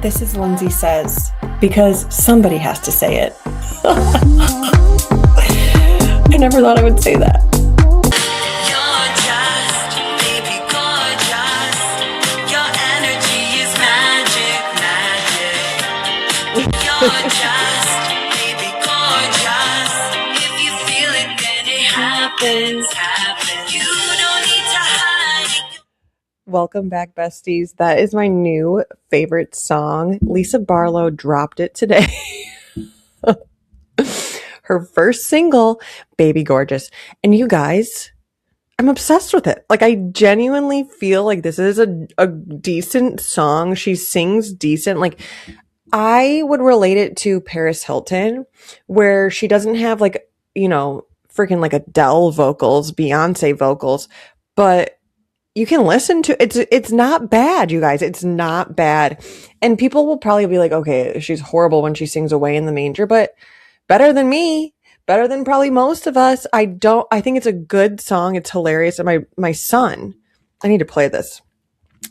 This is Lindsay Says, because somebody has to say it. I never thought I would say that. You're just, baby, gorgeous. Your energy is magic, magic. You're just, baby, gorgeous. If you feel it, then it happens, happens. You don't need to hide. Welcome back, besties. That is my new favorite song. Lisa Barlow dropped it today. Her first single, Baby Gorgeous. And you guys, I'm obsessed with it. Like, I genuinely feel like this is a decent song. She sings decent. Like, I would relate it to Paris Hilton, where she doesn't have, like, you know, freaking like Adele vocals, Beyonce vocals, but you can listen to it's not bad, you guys. It's not bad. And people will probably be like, okay, she's horrible when she sings Away in the Manger, but better than me, better than probably most of us. I think it's a good song. It's hilarious. And my son, I need to play this.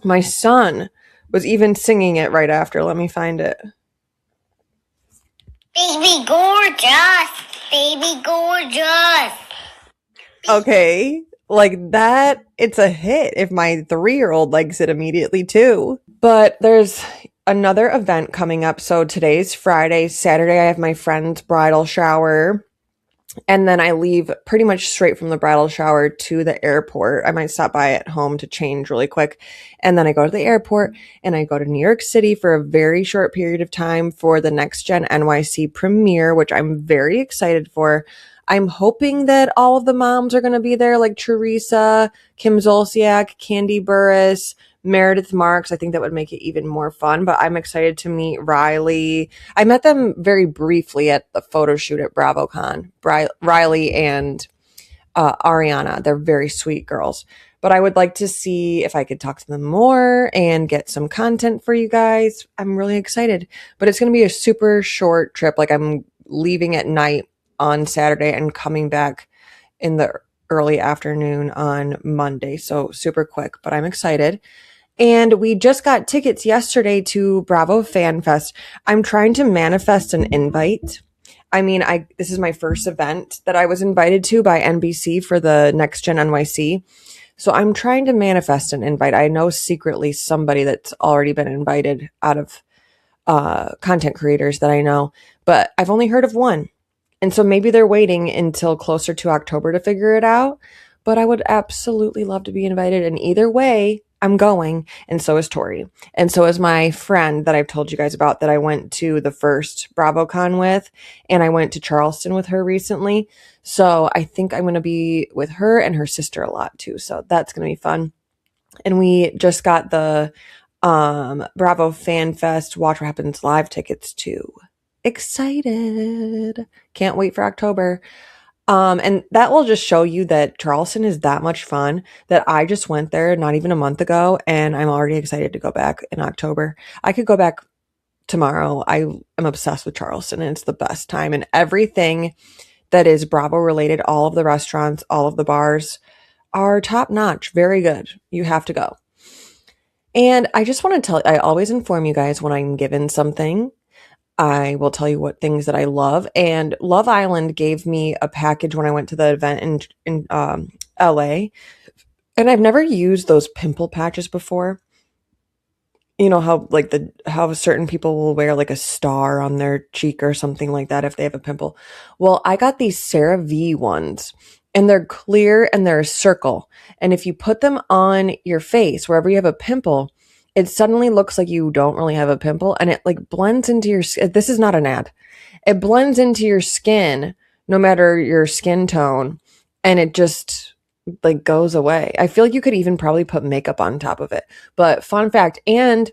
My son was even singing it right after. Let me find it. Baby gorgeous, baby gorgeous. Okay. Like that, it's a hit if my 3-year-old likes it immediately too. But there's another event coming up. So today's Friday. Saturday, I have my friend's bridal shower. And then I leave pretty much straight from the bridal shower to the airport. I might stop by at home to change really quick. And then I go to the airport and I go to New York City for a very short period of time for the Next Gen NYC premiere, which I'm very excited for. I'm hoping that all of the moms are going to be there, like Teresa, Kim Zolciak, Candy Burris, Meredith Marks. I think that would make it even more fun, but I'm excited to meet Riley. I met them very briefly at the photo shoot at BravoCon. Riley and Ariana, they're very sweet girls, but I would like to see if I could talk to them more and get some content for you guys. I'm really excited, but it's going to be a super short trip. Like, I'm leaving at night on Saturday and coming back in the early afternoon on Monday. So super quick, but I'm excited. And we just got tickets yesterday to Bravo Fan Fest. I'm trying to manifest an invite. I mean, this is my first event that I was invited to by NBC for the Next Gen NYC. So I'm trying to manifest an invite. I know secretly somebody that's already been invited out of content creators that I know, but I've only heard of one. And so maybe they're waiting until closer to October to figure it out. But I would absolutely love to be invited. And either way, I'm going. And so is Torre. And so is my friend that I've told you guys about that I went to the first BravoCon with. And I went to Charleston with her recently. So I think I'm going to be with her and her sister a lot too. So that's going to be fun. And we just got the Bravo Fan Fest Watch What Happens Live tickets too. Excited. Can't wait for October. And that will just show you that Charleston is that much fun that I just went there not even a month ago and I'm already excited to go back in October. I could go back tomorrow. I am obsessed with Charleston and it's the best time, and everything that is Bravo related, all of the restaurants, all of the bars are top notch. Very good. You have to go. And I just want to I always inform you guys when I'm given something. I will tell you what things that I love. And Love Island gave me a package when I went to the event in LA. And I've never used those pimple patches before. You know how how certain people will wear like a star on their cheek or something like that if they have a pimple. Well, I got these CeraVe ones. And they're clear and they're a circle. And if you put them on your face, wherever you have a pimple, it suddenly looks like you don't really have a pimple, and it like blends into your skin. This is not an ad. It blends into your skin, no matter your skin tone, and it just like goes away. I feel like you could even probably put makeup on top of it. But fun fact, and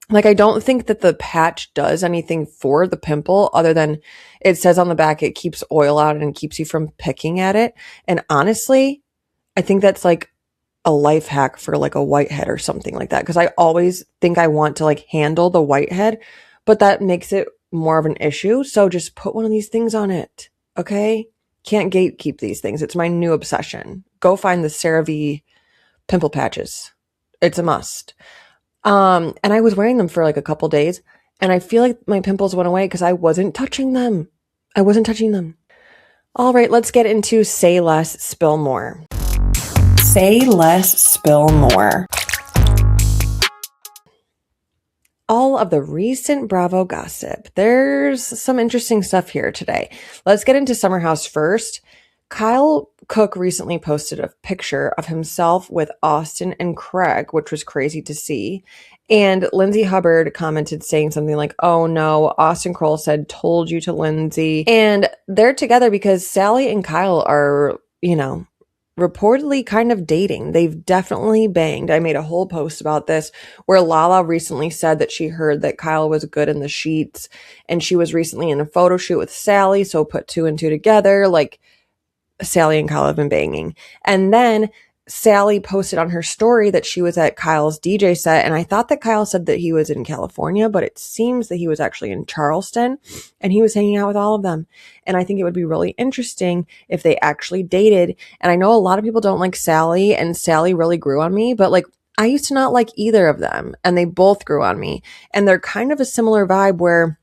like, I don't think that the patch does anything for the pimple other than it says on the back, it keeps oil out and keeps you from picking at it. And honestly, I think that's like a life hack for like a whitehead or something like that. Because I always think I want to like handle the whitehead, but that makes it more of an issue. So just put one of these things on it. Okay. Can't gatekeep these things. It's my new obsession. Go find the CeraVe pimple patches. It's a must. And I was wearing them for like a couple days, and I feel like my pimples went away because I wasn't touching them. All right, let's get into Say Less, Spill More. Say less, spill more. All of the recent Bravo gossip. There's some interesting stuff here today. Let's get into Summer House first. Kyle Cooke recently posted a picture of himself with Austin and Craig, which was crazy to see. And Lindsay Hubbard commented saying something like, "Oh no, Austin Kroll said, told you to Lindsay." And they're together because Sally and Kyle are, reportedly kind of dating. They've definitely banged. I made a whole post about this where Lala recently said that she heard that Kyle was good in the sheets, and she was recently in a photo shoot with Sally, so put two and two together, like Sally and Kyle have been banging. And then Sally posted on her story that she was at Kyle's DJ set, and I thought that Kyle said that he was in California, but it seems that he was actually in Charleston, and he was hanging out with all of them. And I think it would be really interesting if they actually dated. And I know a lot of people don't like Sally, and Sally really grew on me, but like I used to not like either of them, and they both grew on me. And they're kind of a similar vibe where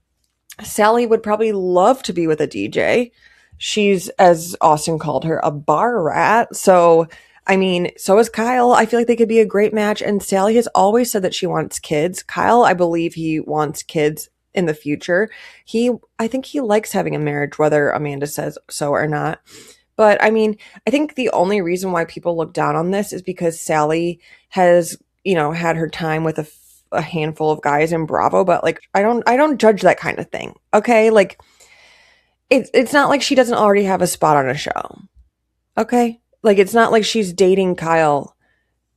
Sally would probably love to be with a DJ. She's, as Austin called her, a bar rat. So I mean, so is Kyle. I feel like they could be a great match. And Sally has always said that she wants kids. Kyle, I believe he wants kids in the future. I think he likes having a marriage, whether Amanda says so or not. But I mean, I think the only reason why people look down on this is because Sally has, had her time with a handful of guys in Bravo. But like, I don't judge that kind of thing. Okay. Like it's not like she doesn't already have a spot on a show. Okay. Like, it's not like she's dating Kyle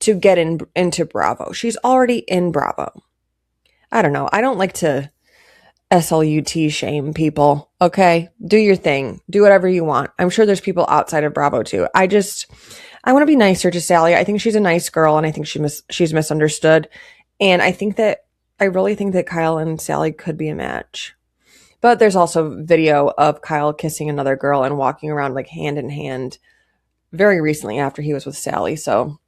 to get into Bravo. She's already in Bravo. I don't know. I don't like to SLUT shame people. Okay? Do your thing. Do whatever you want. I'm sure there's people outside of Bravo too. I want to be nicer to Sally. I think she's a nice girl, and I think she's misunderstood. And I really think that Kyle and Sally could be a match. But there's also video of Kyle kissing another girl and walking around like hand in hand very recently after he was with Sally. So,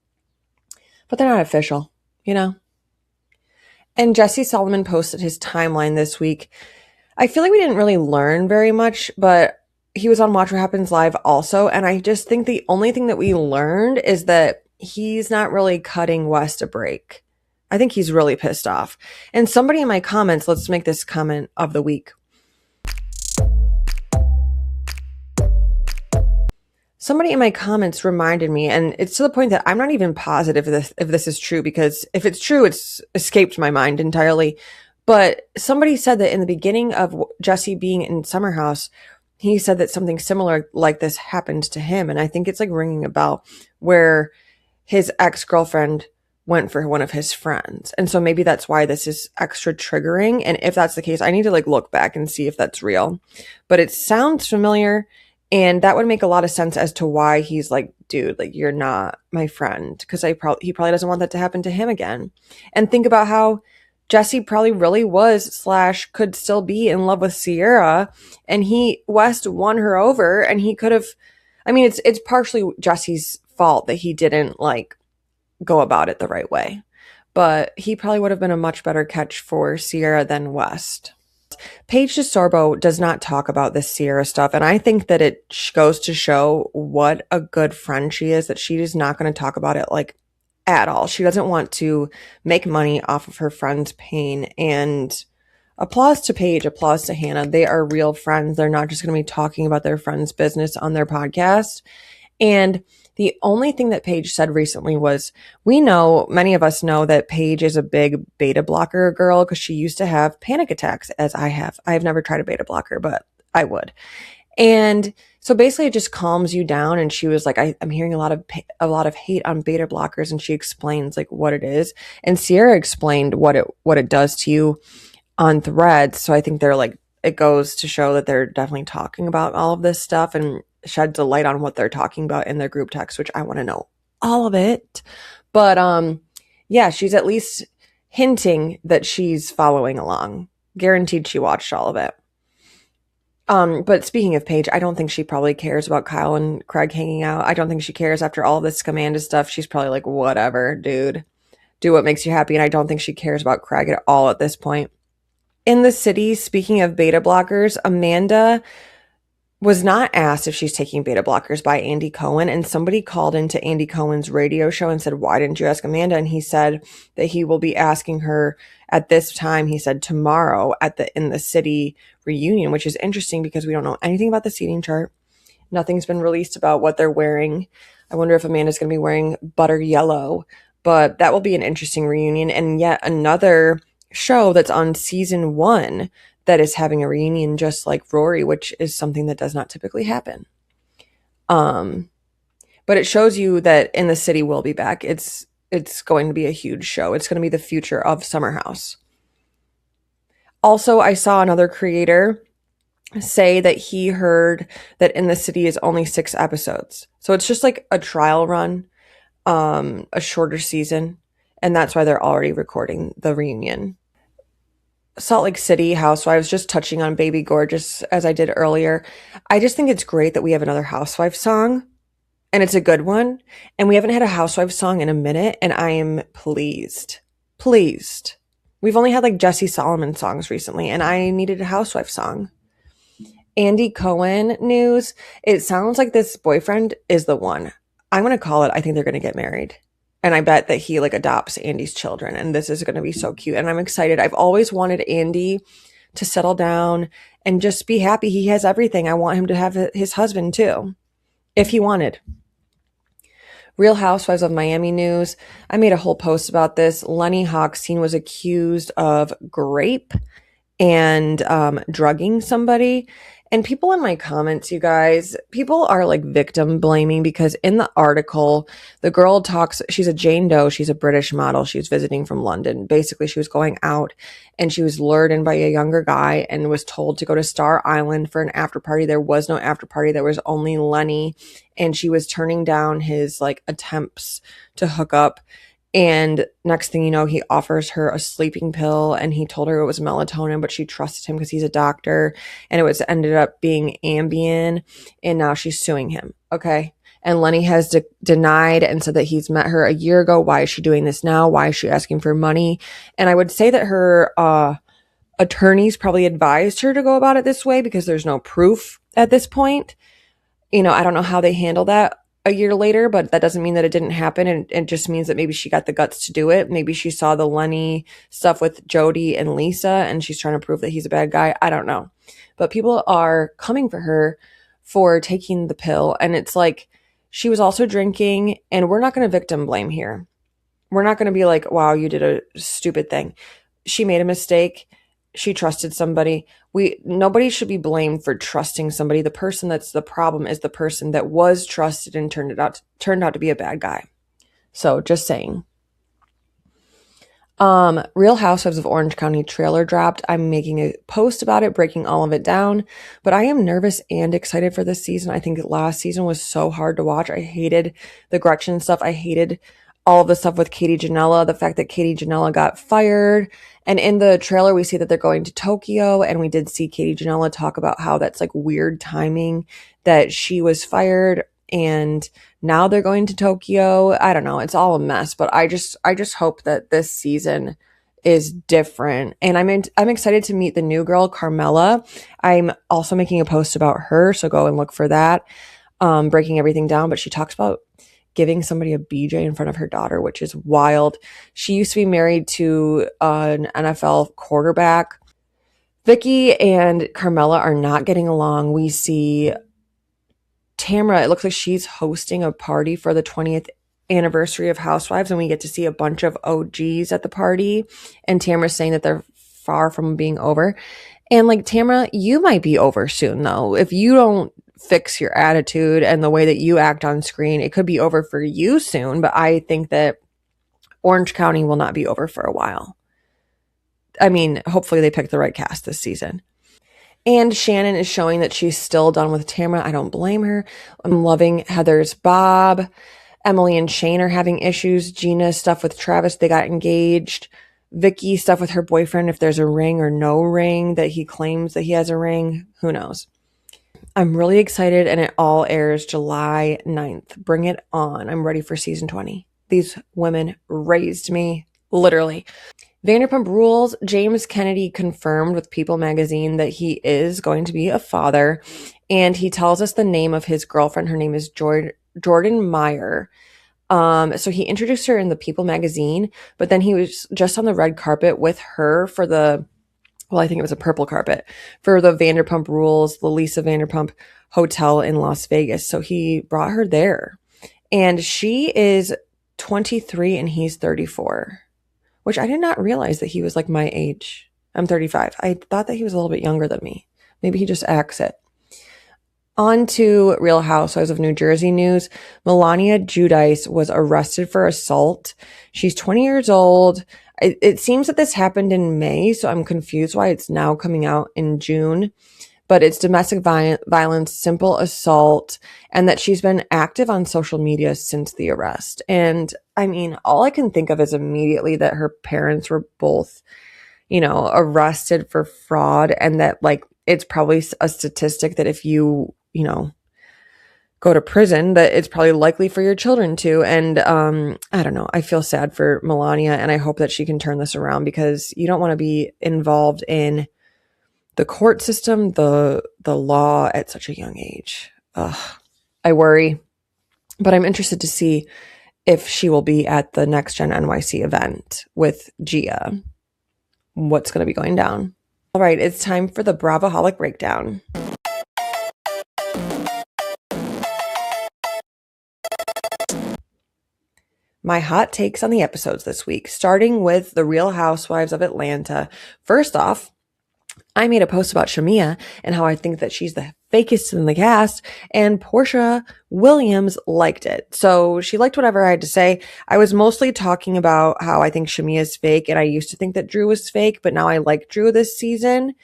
but they're not official, And Jesse Solomon posted his timeline this week. I feel like we didn't really learn very much, but he was on Watch What Happens Live also. And I just think the only thing that we learned is that he's not really cutting West a break. I think he's really pissed off. And somebody in my comments, let's make this comment of the week. Somebody in my comments reminded me, and it's to the point that I'm not even positive if this is true, because if it's true, it's escaped my mind entirely. But somebody said that in the beginning of Jesse being in Summer House, he said that something similar like this happened to him. And I think it's like ringing a bell, where his ex-girlfriend went for one of his friends. And so maybe that's why this is extra triggering. And if that's the case, I need to like look back and see if that's real. But it sounds familiar. And that would make a lot of sense as to why he's like, dude, like, you're not my friend. Because he probably doesn't want that to happen to him again. And think about how Jesse probably really was / could still be in love with Sierra. And West won her over. And he could have, I mean, it's partially Jesse's fault that he didn't like go about it the right way. But he probably would have been a much better catch for Sierra than West. Paige DeSorbo does not talk about this Sierra stuff, and I think that it goes to show what a good friend she is, that she is not going to talk about it like at all. She doesn't want to make money off of her friend's pain. And applause to Paige, applause to Hannah. They are real friends. They're not just going to be talking about their friend's business on their podcast. And the only thing that Paige said recently was, many of us know that Paige is a big beta blocker girl because she used to have panic attacks, as I have. I have never tried a beta blocker, but I would. And so basically it just calms you down. And she was like, I'm hearing a lot of hate on beta blockers. And she explains like what it is. And Sierra explained what it does to you on Threads. So I think it goes to show that they're definitely talking about all of this stuff and sheds a light on what they're talking about in their group text, which I want to know all of it. But yeah, she's at least hinting that she's following along. Guaranteed she watched all of it. But speaking of Paige, I don't think she probably cares about Kyle and Craig hanging out. I don't think she cares after all this Scamanda stuff. She's probably like, whatever, dude. do what makes you happy. And I don't think she cares about Craig at all at this point. In the city, speaking of beta blockers, Amanda was not asked if she's taking beta blockers by Andy Cohen, and somebody called into Andy Cohen's radio show and said, why didn't you ask Amanda? And he said that he will be asking her at this time, he said tomorrow in the city reunion, which is interesting because we don't know anything about the seating chart. Nothing's been released about what they're wearing. I wonder if Amanda's going to be wearing butter yellow, but that will be an interesting reunion. And yet another show that's on season 1 that is having a reunion just like RHORI, which is something that does not typically happen. But it shows you that In the City will be back. It's going to be a huge show. It's going to be the future of Summer House. Also, I saw another creator say that he heard that In the City is only 6 episodes. So it's just like a trial run, a shorter season. And that's why they're already recording the reunion. Salt Lake City Housewives, just touching on Baby Gorgeous as I did earlier. I just think it's great that we have another Housewives song, and it's a good one. And we haven't had a Housewives song in a minute, and I am pleased. Pleased. We've only had like Jesse Solomon songs recently, and I needed a Housewives song. Andy Cohen news. It sounds like this boyfriend is the one. I'm going to call it. I think they're going to get married. And I bet that he like adopts Andy's children. And this is going to be so cute. And I'm excited. I've always wanted Andy to settle down and just be happy. He has everything. I want him to have his husband too, if he wanted. Real Housewives of Miami news. I made a whole post about this. Lenny Hochstein was accused of rape and drugging somebody. And people in my comments, you guys, people are like victim blaming because in the article, the girl talks, she's a Jane Doe. She's a British model. She was visiting from London. Basically, she was going out and she was lured in by a younger guy and was told to go to Star Island for an after party. There was no after party. There was only Lenny. And she was turning down his like attempts to hook up. And next thing you know, he offers her a sleeping pill and he told her it was melatonin, but she trusted him because he's a doctor, and it ended up being Ambien, and now she's suing him. Okay. And Lenny has denied and said that he's met her a year ago. Why is she doing this now? Why is she asking for money? And I would say that her attorneys probably advised her to go about it this way because there's no proof at this point. You know, I don't know how they handle that a year later, but that doesn't mean that it didn't happen. And it just means that maybe she got the guts to do it. Maybe she saw the Lenny stuff with Jody and Lisa and she's trying to prove that he's a bad guy. I don't know. But people are coming for her for taking the pill. And it's like, she was also drinking, and we're not going to victim blame here. We're not going to be like, wow, you did a stupid thing. She made a mistake. She trusted somebody. Nobody should be blamed for trusting somebody. The person that's the problem is the person that was trusted and turned out to be a bad guy. So just saying. Real Housewives of Orange County trailer dropped. I'm making a post about it, breaking all of it down, but I am nervous and excited for this season. I think last season was so hard to watch. I hated the Gretchen stuff. I hated all of the stuff with Katie Janela, the fact that Katie Janela got fired. And in the trailer, we see that they're going to Tokyo, and we did see Katie Janela talk about how that's like weird timing that she was fired and now they're going to Tokyo. I don't know. It's all a mess, but I just hope that this season is different. And I'm excited to meet the new girl, Carmela. I'm also making a post about her, so go and look for that. Breaking everything down, but she talks about giving somebody a BJ in front of her daughter, which is wild. She used to be married to an NFL quarterback. Vicky and Carmela are not getting along. We see Tamra, it looks like she's hosting a party for the 20th anniversary of Housewives, and we get to see a bunch of OGs at the party. And Tamra's saying that they're far from being over. And like, Tamra, you might be over soon, though. If you don't fix your attitude and the way that you act on screen, it could be over for you soon. But I think that Orange County will not be over for a while. I mean, hopefully they pick the right cast this season. And Shannon is showing that she's still done with Tamra. I don't blame her. I'm loving Heather's Bob. Emily and Shane are having issues. Gina's stuff with Travis, they got engaged. Vicky stuff with her boyfriend, if there's a ring or no ring, that he claims that he has a ring. Who knows? I'm really excited, and it all airs July 9th. Bring it on. I'm ready for season 20. These women raised me, literally. Vanderpump Rules, James Kennedy confirmed with People magazine that he is going to be a father, and he tells us the name of his girlfriend. Her name is Jordan Meyer. So he introduced her in the People magazine, but then he was just on the red carpet with her for I think it was a purple carpet for the Vanderpump Rules, the Lisa Vanderpump Hotel in Las Vegas. So he brought her there, and she is 23 and he's 34. Which I did not realize that he was like my age. I'm 35. I thought that he was a little bit younger than me. Maybe he just acts it. On to Real Housewives of New Jersey news. Melania Giudice was arrested for assault. She's 20 years old. It seems that this happened in May, so I'm confused why it's now coming out in June. But it's domestic violence, simple assault, and that she's been active on social media since the arrest. And I mean, all I can think of is immediately that her parents were both, arrested for fraud, and that like it's probably a statistic that if you go to prison, that it's probably likely for your children to. And I don't know. I feel sad for Melania, and I hope that she can turn this around, because you don't want to be involved in the court system, the law at such a young age. I worry, but I'm interested to see if she will be at the Next Gen NYC event with Gia. What's going to be going down? All right, it's time for the Bravoholic Breakdown. My hot takes on the episodes this week, starting with the Real Housewives of Atlanta. First off, I made a post about Shamia and how I think that she's the fakest in the cast, and Portia Williams liked it. So she liked whatever I had to say. I was mostly talking about how I think Shamia is fake, and I used to think that Drew was fake, but now I like Drew this season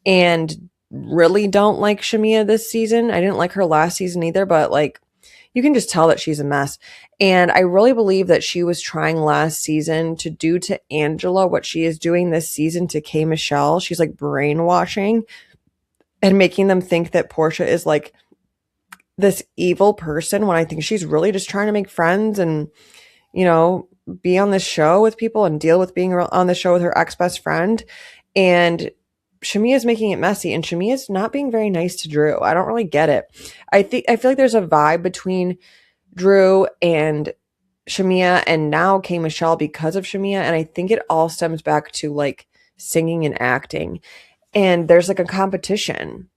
and really don't like Shamia this season. I didn't like her last season either, but like you can just tell that she's a mess. And I really believe that she was trying last season to do to Angela what she is doing this season to K. Michelle. She's like brainwashing and making them think that Portia is like this evil person, when I think she's really just trying to make friends and, be on this show with people and deal with being on the show with her ex-best friend. And Shamia's making it messy, and Shamia's not being very nice to Drew. I don't really get it. I feel like there's a vibe between Drew and Shamia, and now K. Michelle, because of Shamia. And I think it all stems back to like singing and acting. And there's like a competition.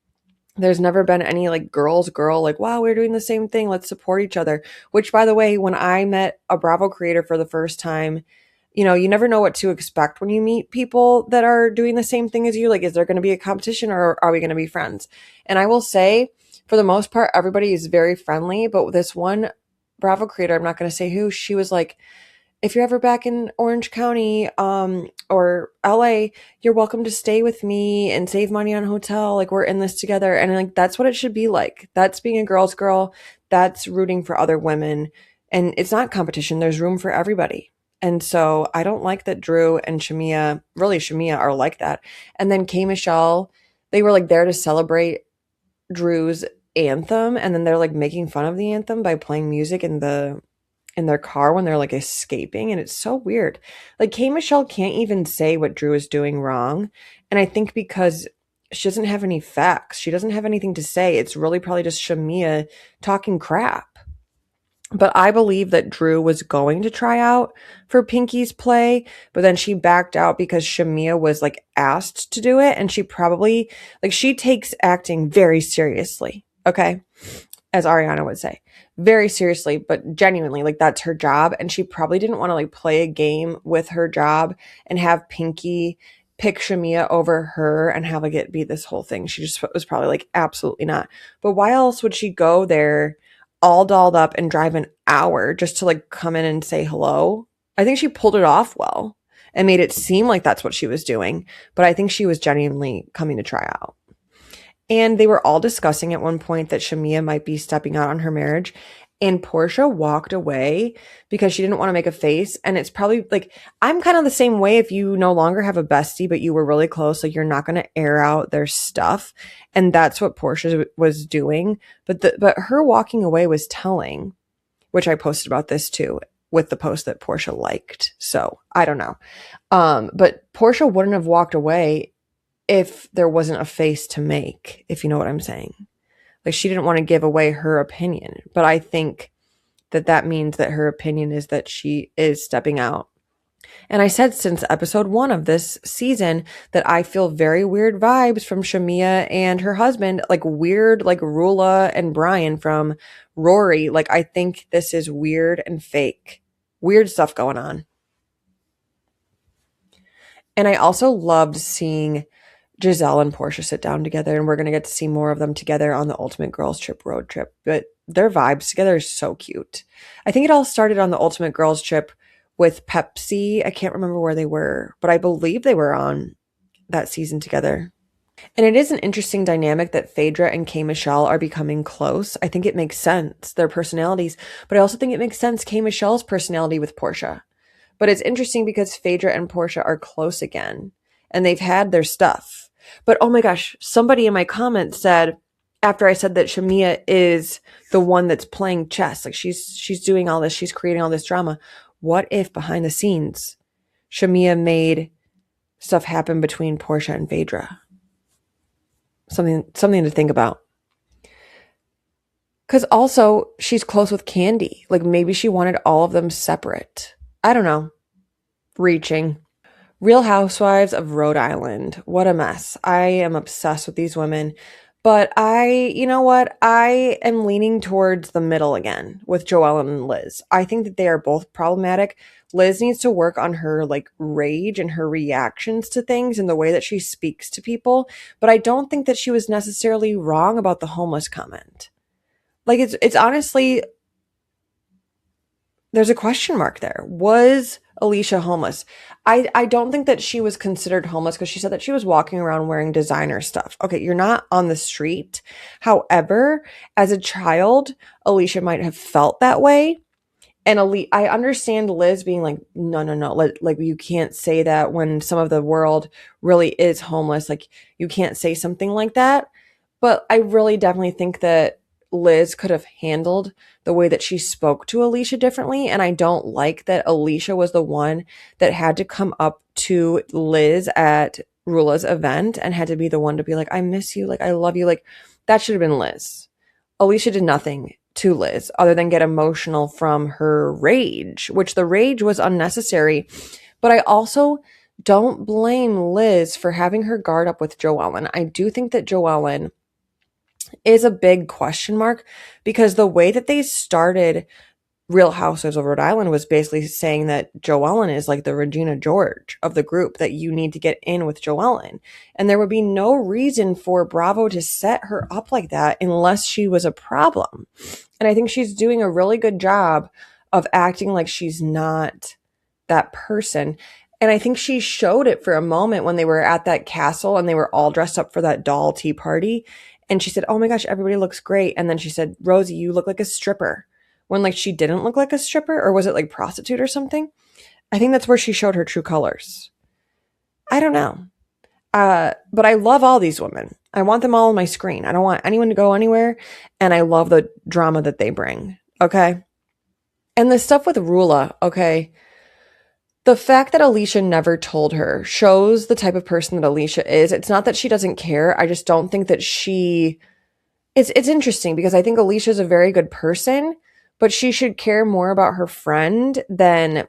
There's never been any like girl, like, wow, we're doing the same thing. Let's support each other. Which, by the way, when I met a Bravo creator for the first time, you never know what to expect when you meet people that are doing the same thing as you. Like, is there going to be a competition, or are we going to be friends? And I will say, for the most part, everybody is very friendly. But with this one Bravo creator, I'm not going to say who, she was like, if you're ever back in Orange County or LA, you're welcome to stay with me and save money on hotel. Like, we're in this together. And like, that's what it should be like. That's being a girl's girl. That's rooting for other women. And it's not competition. There's room for everybody. And so I don't like that Drew and Shamia, really Shamia, are like that. And then K. Michelle, they were like there to celebrate Drew's anthem, and then they're like making fun of the anthem by playing music in their car when they're like escaping. And it's so weird. Like, K. Michelle can't even say what Drew is doing wrong. And I think because she doesn't have any facts, she doesn't have anything to say. It's really probably just Shamia talking crap. But I believe that Drew was going to try out for Pinky's play, but then she backed out because Shamia was like asked to do it. And she probably, like, she takes acting very seriously. Okay. As Ariana would say, very seriously, but genuinely, like, that's her job. And she probably didn't want to like play a game with her job and have Pinky pick Shamia over her and have like it be this whole thing. She just was probably like, absolutely not. But why else would she go there all dolled up and drive an hour just to like come in and say hello? I think she pulled it off well and made it seem like that's what she was doing. But I think she was genuinely coming to try out. And they were all discussing at one point that Shamia might be stepping out on her marriage. And Portia walked away because she didn't want to make a face. And it's probably like, I'm kind of the same way. If you no longer have a bestie, but you were really close, like, you're not going to air out their stuff. And that's what Portia was doing. But her walking away was telling, which I posted about this too. with the post that Portia liked. So I don't know. But Portia wouldn't have walked away if there wasn't a face to make, if you know what I'm saying. Like, she didn't want to give away her opinion, but I think that means that her opinion is that she is stepping out. And I said since episode 1 of this season that I feel very weird vibes from Shamia and her husband, like weird, like Rula and Brian from RHORI. Like, I think this is weird and fake. Weird stuff going on. And I also loved seeing JoEllen and Portia sit down together, and we're going to get to see more of them together on the Ultimate Girls Trip road trip. But their vibes together is so cute. I think it all started on the Ultimate Girls Trip with Pepsi. I can't remember where they were, but I believe they were on that season together. And it is an interesting dynamic that Phaedra and K. Michelle are becoming close. I think it makes sense, their personalities, but I also think it makes sense K. Michelle's personality with Portia. But it's interesting because Phaedra and Portia are close again, and they've had their stuff. But oh my gosh, somebody in my comments said, after I said that Shamia is the one that's playing chess, like she's doing all this, she's creating all this drama. What if behind the scenes, Shamia made stuff happen between Portia and Phaedra? Something to think about. Because also, she's close with Candy. Like, maybe she wanted all of them separate. I don't know. Reaching. Real Housewives of Rhode Island. What a mess. I am obsessed with these women. But you know what? I am leaning towards the middle again with JoEllen and Liz. I think that they are both problematic. Liz needs to work on her like rage and her reactions to things and the way that she speaks to people. But I don't think that she was necessarily wrong about the homeless comment. Like, it's honestly, there's a question mark there. Was Alicia homeless? I don't think that she was considered homeless because she said that she was walking around wearing designer stuff. Okay, you're not on the street. However, as a child, Alicia might have felt that way. And I understand Liz being like, no, like you can't say that when some of the world really is homeless. Like, you can't say something like that. But I really definitely think that Liz could have handled the way that she spoke to Alicia differently. And I don't like that Alicia was the one that had to come up to Liz at Rula's event and had to be the one to be like, I miss you. Like, I love you. Like, that should have been Liz. Alicia did nothing to Liz other than get emotional from her rage, which the rage was unnecessary. But I also don't blame Liz for having her guard up with JoEllen. I do think that JoEllen is a big question mark because the way that they started Real Housewives of Rhode Island was basically saying that JoEllen is like the Regina George of the group, that you need to get in with JoEllen. And there would be no reason for Bravo to set her up like that unless she was a problem. And I think she's doing a really good job of acting like she's not that person. And I think she showed it for a moment when they were at that castle and they were all dressed up for that doll tea party. And she said, oh my gosh, everybody looks great. And then she said, Rosie, you look like a stripper. When like she didn't look like a stripper, or was it like prostitute or something? I think that's where she showed her true colors. I don't know. But I love all these women. I want them all on my screen. I don't want anyone to go anywhere. And I love the drama that they bring. Okay. And the stuff with Rula. Okay. The fact that Alicia never told her shows the type of person that Alicia is. It's not that she doesn't care. I just don't think that she... It's interesting because I think Alicia is a very good person, but she should care more about her friend than,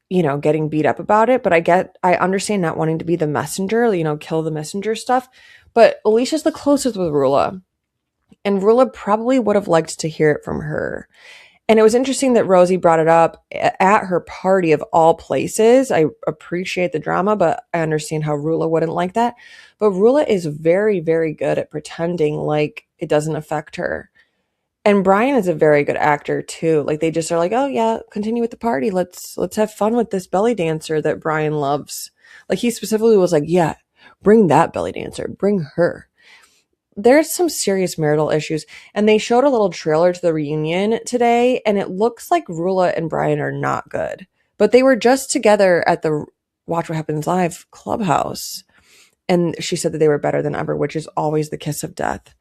you know, getting beat up about it. But I understand not wanting to be the messenger, you know, kill the messenger stuff. But Alicia's the closest with Rula. And Rula probably would have liked to hear it from her. And it was interesting that Rosie brought it up at her party of all places. I appreciate the drama, but I understand how Rula wouldn't like that. But Rula is very, very good at pretending like it doesn't affect her. And Brian is a very good actor too. Like, they just are like, oh yeah, continue with the party. Let's have fun with this belly dancer that Brian loves. Like, he specifically was like, yeah, bring that belly dancer, bring her. There's some serious marital issues, and they showed a little trailer to the reunion today, and it looks like Rula and Brian are not good. But they were just together at the Watch What Happens Live clubhouse, and she said that they were better than ever, which is always the kiss of death.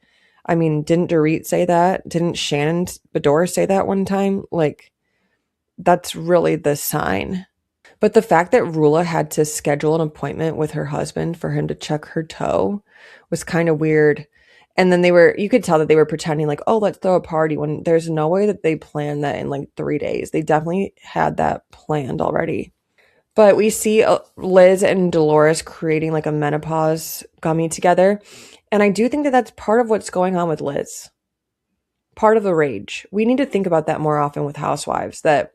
I mean, didn't Dorit say that? Didn't Shannon Bedore say that one time? Like, that's really the sign. But the fact that Rula had to schedule an appointment with her husband for him to check her toe was kind of weird. And then you could tell that they were pretending like, oh, let's throw a party, when there's no way that they planned that in like 3 days. They definitely had that planned already. But we see Liz and Dolores creating like a menopause gummy together. And I do think that that's part of what's going on with Liz. Part of the rage. We need to think about that more often with housewives, that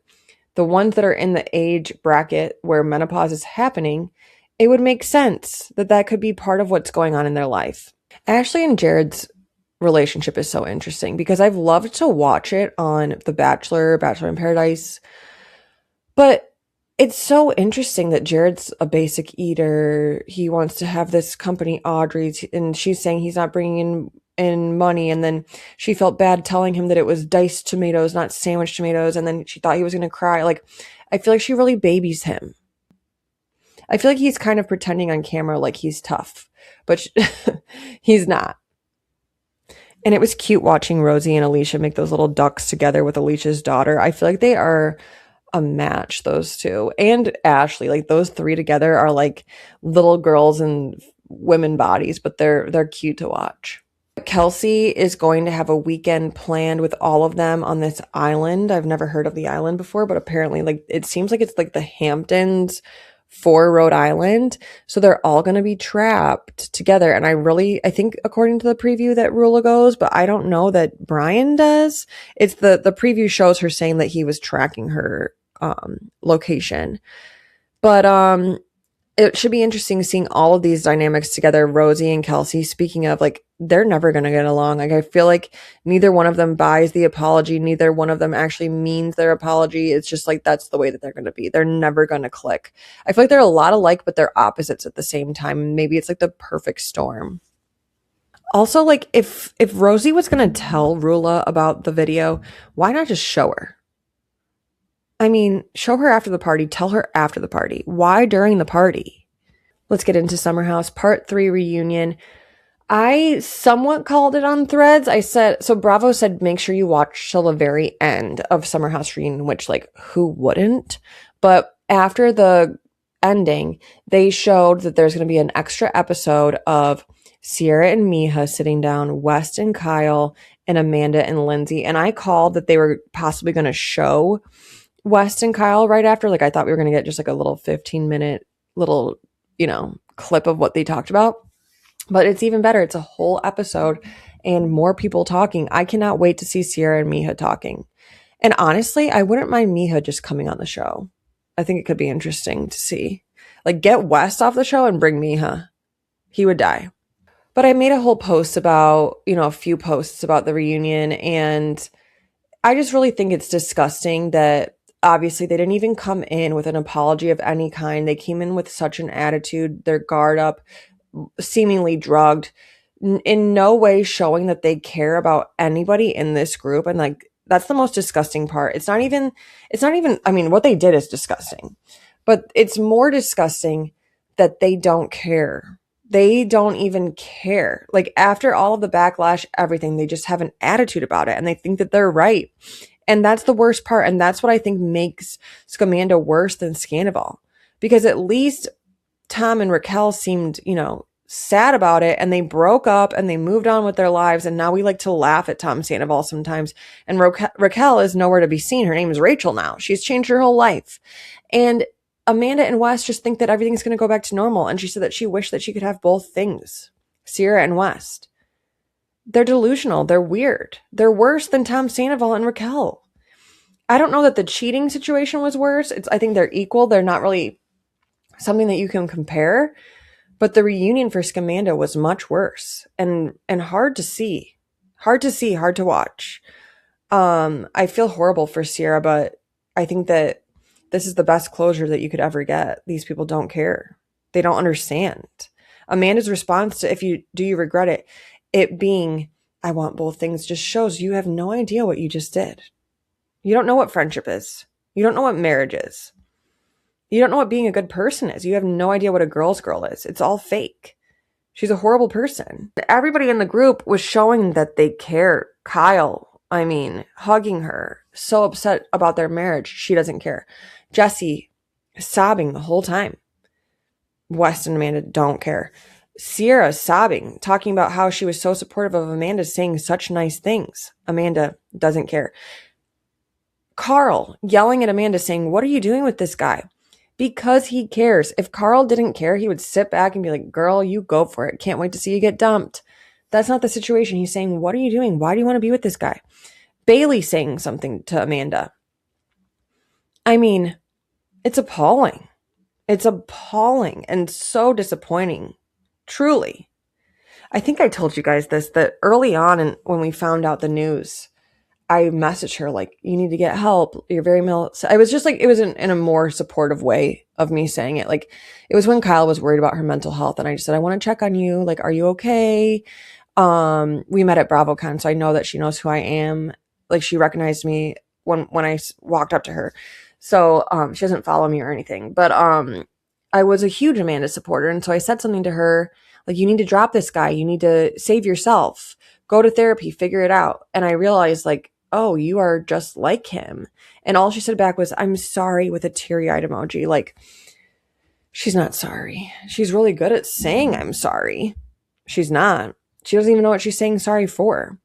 the ones that are in the age bracket where menopause is happening, it would make sense that that could be part of what's going on in their life. Ashley and Jared's relationship is so interesting because I've loved to watch it on The Bachelor, Bachelor in Paradise. But it's so interesting that Jared's a basic eater. He wants to have this company, Audrey's, and she's saying he's not bringing in money. And then she felt bad telling him that it was diced tomatoes, not sandwich tomatoes. And then she thought he was going to cry. Like, I feel like she really babies him. I feel like he's kind of pretending on camera like he's tough, but he's not. And it was cute watching Rosie and Alicia make those little ducks together with Alicia's daughter. I feel like they are a match, those two. And Ashley, like those three together are like little girls in women bodies, but they're cute to watch. Kelsey is going to have a weekend planned with all of them on this island. I've never heard of the island before, but apparently like it seems like it's like the Hamptons for Rhode Island. So they're all going to be trapped together. And I think according to the preview that Rula goes, but I don't know that Brian does. It's the preview shows her saying that he was tracking her location. But it should be interesting seeing all of these dynamics together. Rosie and Kelsey, speaking of, like, they're never going to get along. Like, I feel like neither one of them buys the apology. Neither one of them actually means their apology. It's just like, that's the way that they're going to be. They're never going to click. I feel like they're a lot alike, but they're opposites at the same time. Maybe it's like the perfect storm. Also, like, if Rosie was going to tell Rula about the video, why not just show her? I mean, show her after the party. Tell her after the party. Why during the party? Let's get into Summer House Part 3 reunion. I somewhat called it on Threads. I said, so Bravo said, make sure you watch till the very end of Summer House reunion, which, like, who wouldn't? But after the ending, they showed that there's going to be an extra episode of Sierra and Miha sitting down, West and Kyle, and Amanda and Lindsay. And I called that they were possibly going to show West and Kyle right after. Like, I thought we were going to get just like a little 15-minute little, clip of what they talked about. But it's even better. It's a whole episode and more people talking. I cannot wait to see Sierra and Miha talking. And honestly, I wouldn't mind Miha just coming on the show. I think it could be interesting to see. Like, get West off the show and bring Miha. He would die. But I made a whole post about, a few posts about the reunion. And I just really think it's disgusting that obviously they didn't even come in with an apology of any kind. They came in with such an attitude, their guard up, seemingly drugged, in no way showing that they care about anybody in this group. And like, that's the most disgusting part. It's not even, I mean, what they did is disgusting, but it's more disgusting that they don't care. They don't even care. Like, after all of the backlash, everything, they just have an attitude about it and they think that they're right. And that's the worst part. And that's what I think makes Scamanda worse than Scandival, because at least Tom and Raquel seemed, sad about it, and they broke up and they moved on with their lives. And now we like to laugh at Tom Sandoval sometimes. And Raquel is nowhere to be seen. Her name is Rachel now. She's changed her whole life. And Amanda and West just think that everything's going to go back to normal. And she said that she wished that she could have both things, Sierra and West. They're delusional. They're weird. They're worse than Tom Sandoval and Raquel. I don't know that the cheating situation was worse. I think they're equal. They're not really something that you can compare. But the reunion for Scamanda was much worse and hard to see. Hard to watch. I feel horrible for Sierra, but I think that this is the best closure that you could ever get. These people don't care. They don't understand. Amanda's response to do you regret it being, I want both things, just shows you have no idea what you just did. You don't know what friendship is. You don't know what marriage is. You don't know what being a good person is. You have no idea what a girl's girl is. It's all fake. She's a horrible person. Everybody in the group was showing that they care. Kyle, hugging her. so upset about their marriage. She doesn't care. Jesse sobbing the whole time. West and Amanda don't care. Sierra sobbing, talking about how she was so supportive of Amanda saying such nice things. Amanda doesn't care. Carl yelling at Amanda saying, what are you doing with this guy? Because he cares. If Carl didn't care, he would sit back and be like, girl, you go for it. Can't wait to see you get dumped. That's not the situation. He's saying, what are you doing? Why do you want to be with this guy? Bailey saying something to Amanda. I mean, it's appalling. It's appalling and so disappointing. Truly. I think I told you guys this, that early on and when we found out the news, I messaged her like, you need to get help. You're very I was just like, it was in a more supportive way of me saying it. Like, it was when Kyle was worried about her mental health. And I just said, I want to check on you. Like, are you okay? We met at BravoCon, so I know that she knows who I am. Like, she recognized me when I walked up to her. So, she doesn't follow me or anything, but, I was a huge Amanda supporter. And so I said something to her, like, you need to drop this guy. You need to save yourself, go to therapy, figure it out. And I realized like, oh, you are just like him. And all she said back was, I'm sorry, with a teary-eyed emoji. Like, she's not sorry. She's really good at saying I'm sorry. She's not. She doesn't even know what she's saying sorry for.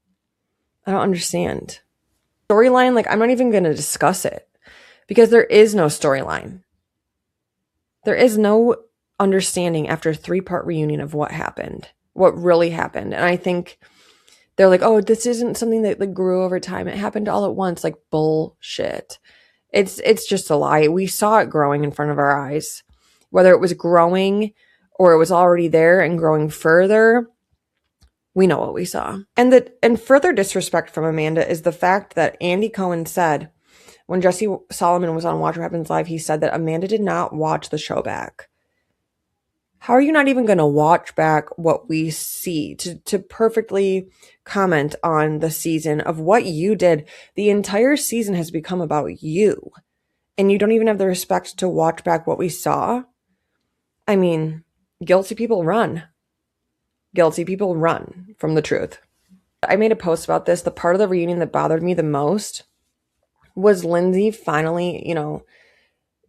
I don't understand. Storyline, like, I'm not even going to discuss it because there is no storyline. There is no understanding after a 3-part reunion of what happened, what really happened. And I think they're like, oh, this isn't something that like grew over time. It happened all at once. Like, bullshit. It's just a lie. We saw it growing in front of our eyes. Whether it was growing or it was already there and growing further, we know what we saw. And further disrespect from Amanda is the fact that Andy Cohen said, when Jesse Solomon was on Watch What Happens Live, he said that Amanda did not watch the show back. How are you not even going to watch back what we see to perfectly comment on the season of what you did? The entire season has become about you, and you don't even have the respect to watch back what we saw. I mean, guilty people run. Guilty people run from the truth. I made a post about this. The part of the reunion that bothered me the most was Lindsay finally,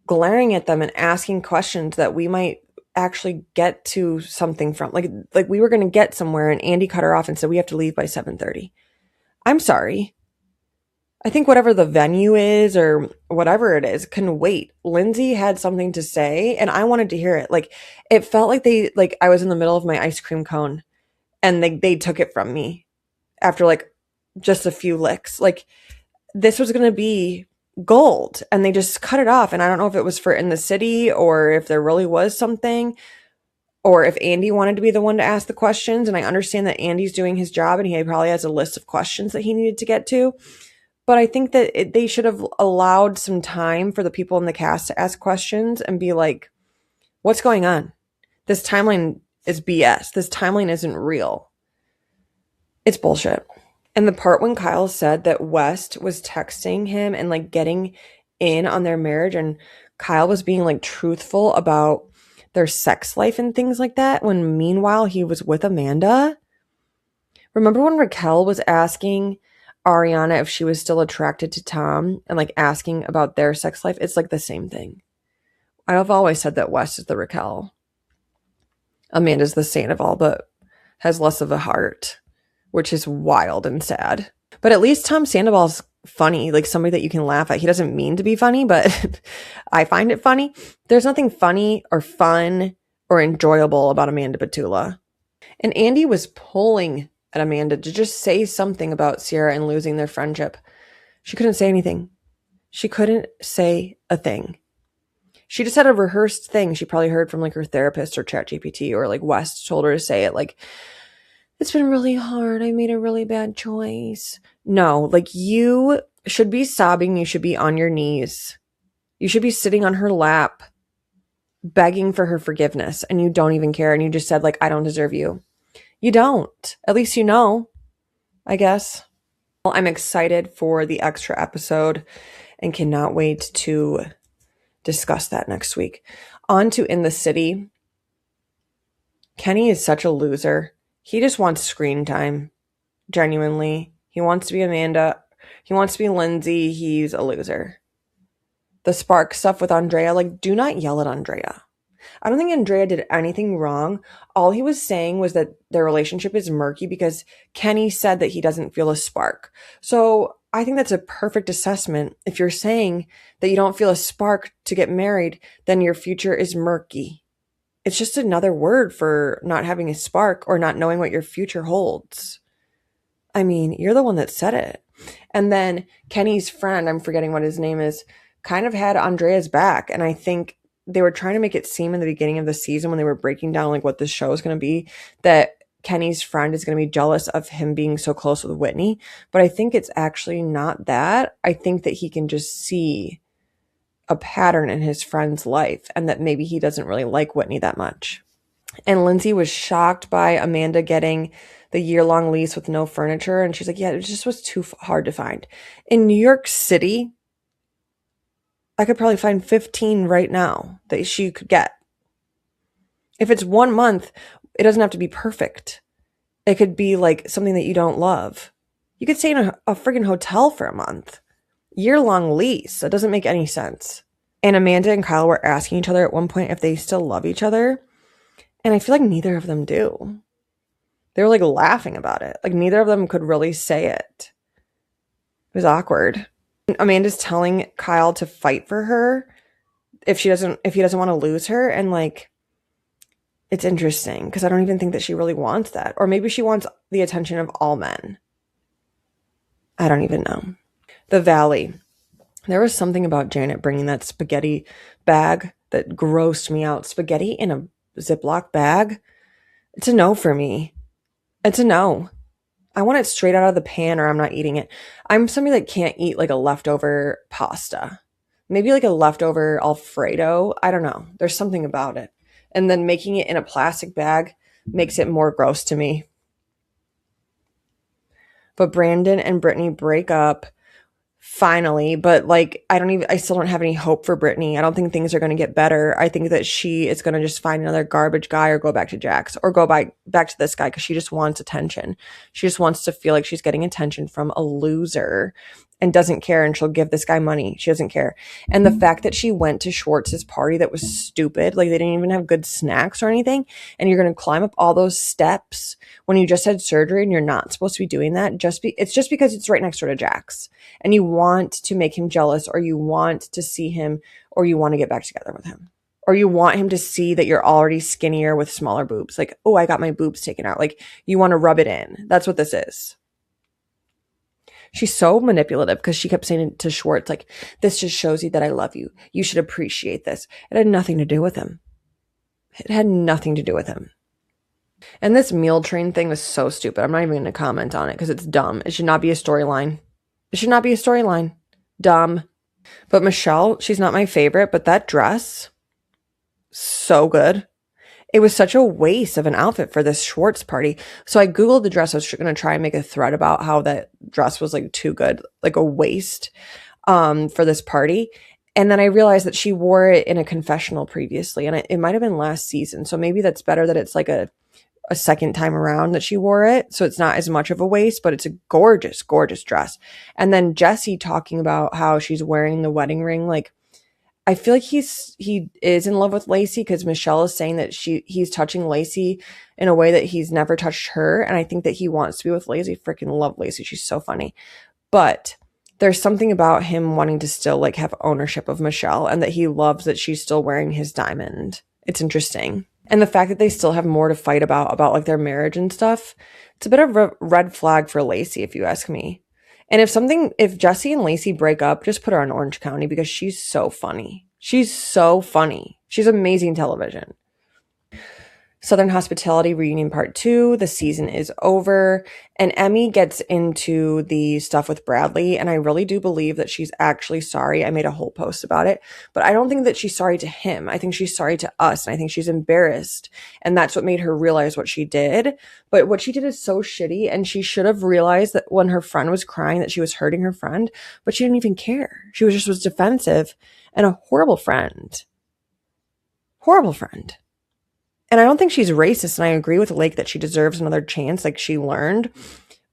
glaring at them and asking questions that we might actually get to something from. Like we were going to get somewhere, and Andy cut her off and said, we have to leave by 7:30. I'm sorry. I think whatever the venue is or whatever it is can wait. Lindsay had something to say, and I wanted to hear it. Like, it felt like I was in the middle of my ice cream cone, and they took it from me after like just a few licks. Like, this was going to be gold, and they just cut it off. And I don't know if it was for In the City or if there really was something, or if Andy wanted to be the one to ask the questions. And I understand that Andy's doing his job and he probably has a list of questions that he needed to get to. But I think that they should have allowed some time for the people in the cast to ask questions and be like, what's going on? This timeline is BS. This timeline isn't real. It's bullshit. And the part when Kyle said that West was texting him and like getting in on their marriage, and Kyle was being like truthful about their sex life and things like that, when meanwhile he was with Amanda. Remember when Raquel was asking Ariana if she was still attracted to Tom and like asking about their sex life? It's like the same thing. I've always said that West is the Raquel. Amanda's the saint of all, but has less of a heart, which is wild and sad. But at least Tom Sandoval's funny, like somebody that you can laugh at. He doesn't mean to be funny, but I find it funny. There's nothing funny or fun or enjoyable about Amanda Batula. And Andy was pulling at Amanda to just say something about Sierra and losing their friendship. She couldn't say anything. She couldn't say a thing. She just had a rehearsed thing she probably heard from like her therapist or ChatGPT, or like West told her to say it, like, it's been really hard. I made a really bad choice. No, like, you should be sobbing. You should be on your knees. You should be sitting on her lap, begging for her forgiveness. And you don't even care. And you just said, like, I don't deserve you. You don't. At least you know, I guess. Well, I'm excited for the extra episode and cannot wait to discuss that next week. On to In the City. Kenny is such a loser. He just wants screen time. Genuinely. He wants to be Amanda. He wants to be Lindsay. He's a loser. The spark stuff with Andrea, like, do not yell at Andrea. I don't think Andrea did anything wrong. All he was saying was that their relationship is murky because Kenny said that he doesn't feel a spark. So I think that's a perfect assessment. If you're saying that you don't feel a spark to get married, then your future is murky. It's just another word for not having a spark or not knowing what your future holds. I mean, you're the one that said it. And then Kenny's friend, I'm forgetting what his name is, kind of had Andrea's back. And I think they were trying to make it seem in the beginning of the season when they were breaking down like what this show is going to be, that Kenny's friend is going to be jealous of him being so close with Whitney. But I think it's actually not that. I think that he can just see a pattern in his friend's life and that maybe he doesn't really like Whitney that much. And Lindsay was shocked by Amanda getting the year-long lease with no furniture. And she's like, yeah, it just was too hard to find. In New York City, I could probably find 15 right now that she could get. If it's 1 month, it doesn't have to be perfect. It could be like something that you don't love. You could stay in a friggin' hotel for a month. Year-long lease. That doesn't make any sense. And Amanda and Kyle were asking each other at one point if they still love each other. And I feel like neither of them do. They were like laughing about it. Like neither of them could really say it. It was awkward. Amanda's telling Kyle to fight for her if he doesn't want to lose her. And like, it's interesting because I don't even think that she really wants that. Or maybe she wants the attention of all men. I don't even know. The Valley. There was something about Janet bringing that spaghetti bag that grossed me out. Spaghetti in a Ziploc bag. It's a no for me. It's a no. I want it straight out of the pan or I'm not eating it. I'm somebody that can't eat like a leftover pasta. Maybe like a leftover Alfredo. I don't know. There's something about it. And then making it in a plastic bag makes it more gross to me. But Brandon and Brittany break up finally, but like I still don't have any hope for Brittany. I don't think things are going to get better. I think that she is going to just find another garbage guy or go back to Jax or go back to this guy because she just wants attention. She just wants to feel like she's getting attention from a loser and doesn't care, and she'll give this guy money. She doesn't care. And the fact that she went to Schwartz's party that was stupid, like they didn't even have good snacks or anything, and you're going to climb up all those steps when you just had surgery and you're not supposed to be doing that. It's just because it's right next door to Jax and you want to make him jealous or you want to see him or you want to get back together with him or you want him to see that you're already skinnier with smaller boobs. Like, oh, I got my boobs taken out. Like you want to rub it in. That's what this is. She's so manipulative because she kept saying to Schwartz, like, this just shows you that I love you. You should appreciate this. It had nothing to do with him. It had nothing to do with him. And this meal train thing was so stupid. I'm not even going to comment on it because it's dumb. It should not be a storyline. It should not be a storyline. Dumb. But Michelle, she's not my favorite, but that dress, so good. It was such a waste of an outfit for this Schwartz party. So I Googled the dress. I was going to try and make a thread about how that dress was like too good, like a waste for this party. And then I realized that she wore it in a confessional previously. And it might have been last season. So maybe that's better that it's like a second time around that she wore it. So it's not as much of a waste, but it's a gorgeous, gorgeous dress. And then Jesse talking about how she's wearing the wedding ring. Like, I feel like he is in love with Lacey because Michelle is saying that he's touching Lacey in a way that he's never touched her. And I think that he wants to be with Lacey. Freaking love Lacey. She's so funny. But there's something about him wanting to still like have ownership of Michelle and that he loves that she's still wearing his diamond. It's interesting. And the fact that they still have more to fight about like their marriage and stuff. It's a bit of a red flag for Lacey, if you ask me. And if Jesse and Lacey break up, just put her on Orange County because she's so funny. She's so funny. She's amazing television. Southern Hospitality Reunion Part 2. The season is over. And Emmy gets into the stuff with Bradley. And I really do believe that she's actually sorry. I made a whole post about it. But I don't think that she's sorry to him. I think she's sorry to us. And I think she's embarrassed. And that's what made her realize what she did. But what she did is so shitty. And she should have realized that when her friend was crying that she was hurting her friend. But she didn't even care. She was defensive and a horrible friend. Horrible friend. And I don't think she's racist, and I agree with Lake that she deserves another chance, like she learned.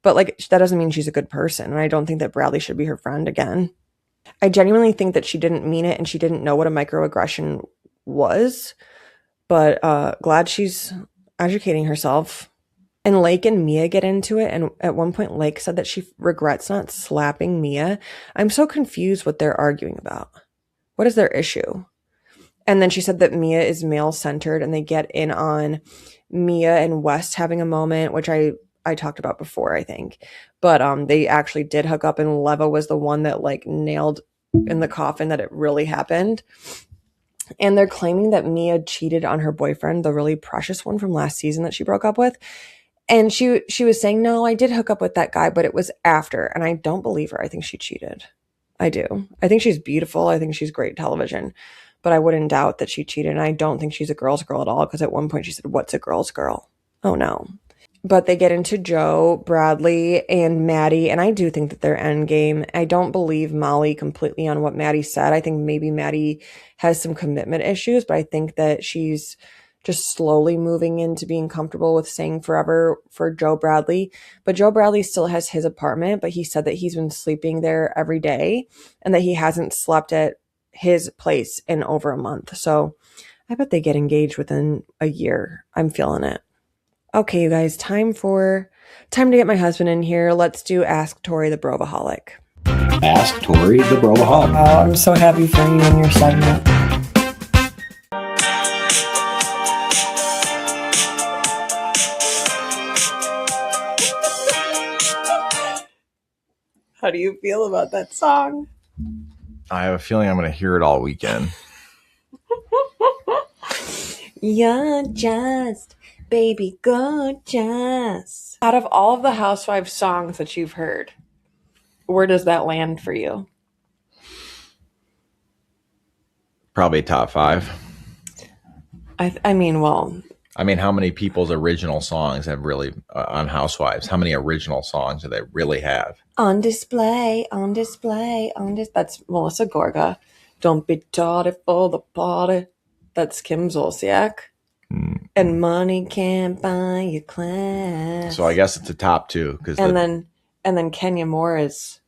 But like, that doesn't mean she's a good person. And I don't think that Bradley should be her friend again. I genuinely think that she didn't mean it and she didn't know what a microaggression was. But glad she's educating herself. And Lake and Mia get into it. And at one point, Lake said that she regrets not slapping Mia. I'm so confused what they're arguing about. What is their issue? And then she said that Mia is male-centered, and they get in on Mia and West having a moment, which I talked about before, I think. But they actually did hook up, and Leva was the one that like nailed in the coffin that it really happened. And they're claiming that Mia cheated on her boyfriend, the really precious one from last season that she broke up with. And she was saying, no, I did hook up with that guy, but it was after. And I don't believe her. I think she cheated. I do. I think she's beautiful. I think she's great television. But I wouldn't doubt that she cheated. And I don't think she's a girl's girl at all. Because at one point she said, what's a girl's girl? Oh, no. But they get into Joe, Bradley, and Maddie. And I do think that they're endgame. I don't believe Molly completely on what Maddie said. I think maybe Maddie has some commitment issues. But I think that she's just slowly moving into being comfortable with saying forever for Joe Bradley. But Joe Bradley still has his apartment. But he said that he's been sleeping there every day. And that he hasn't slept at his place in over a month. So I bet they get engaged within a year. I'm feeling it. Okay, you guys, time to get my husband in here. Let's do Ask Torre the Bravoholic. Ask Torre the Bravoholic. Oh, I'm so happy for you and your segment. How do you feel about that song? I have a feeling I'm going to hear it all weekend. You're just baby gorgeous. Out of all of the Housewives songs that you've heard, where does that land for you? Probably top 5. I mean, how many people's original songs have really, on Housewives, how many original songs do they really have? On display, on display, on display. That's Melissa Gorga. Don't be tardy for the party. That's Kim Zolciak. And money can't buy you class. So I guess it's a top 2. And then Kenya Moore is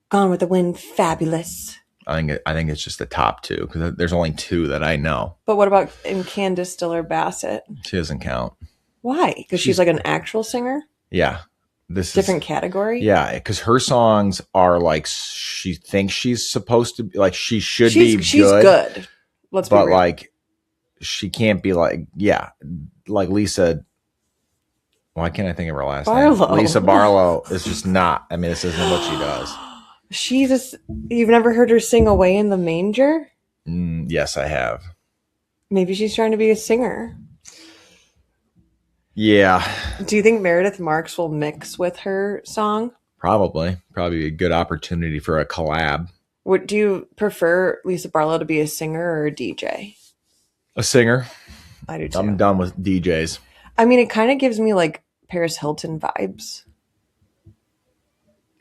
Gone with the Wind, fabulous. I think it's just the top 2 because there's only 2 that I know. But what about Candace Diller Bassett? She doesn't count. Why? Because she's like an actual singer? Yeah. Different category? Yeah, because her songs are like she thinks she's supposed to be, like she should be good. She's good. Let's be real. But like she can't be like, like Lisa. Why can't I think of her last name? Lisa Barlow is just not. I mean, this isn't what she does. You've never heard her sing Away in the Manger? Yes, I have. Maybe she's trying to be a singer. Yeah. Do you think Meredith Marks will mix with her song? Probably a good opportunity for a collab. Do you prefer Lisa Barlow to be a singer or a DJ? A singer. I do too. I'm done with DJs. I mean, it kind of gives me like Paris Hilton vibes.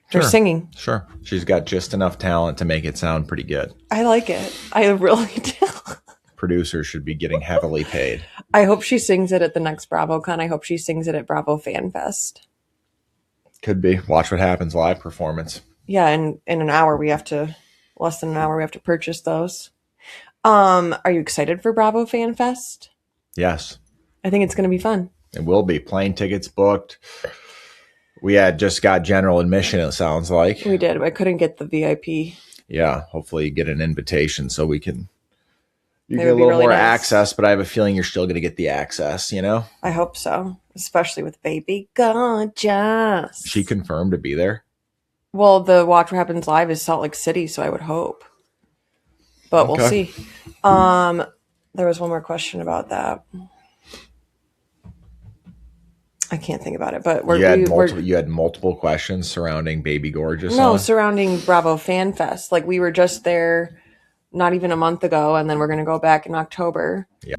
Sure. Her singing. Sure. She's got just enough talent to make it sound pretty good. I like it. I really do. Producers should be getting heavily paid. I hope she sings it at the next BravoCon. I hope she sings it at Bravo Fan Fest. Could be. Watch what happens live performance. Yeah, and in an hour less than an hour we have to purchase those. Are you excited for Bravo Fan Fest? Yes. I think it's going to be fun. It will be. Plane tickets booked. We had just got general admission, it sounds like. We did. I couldn't get the VIP. Yeah. Hopefully you get an invitation so we can get a little really more nice access, but I have a feeling you're still going to get the access, you know? I hope so. Especially with Baby Gorgeous. She confirmed to be there? Well, the Watch What Happens Live is Salt Lake City, so I would hope. But We'll see. There was one more question about that. I can't think about it, but you had multiple questions surrounding Baby Gorgeous. No, surrounding Bravo Fan Fest. Like we were just there not even a month ago, and then we're going to go back in October. Yeah.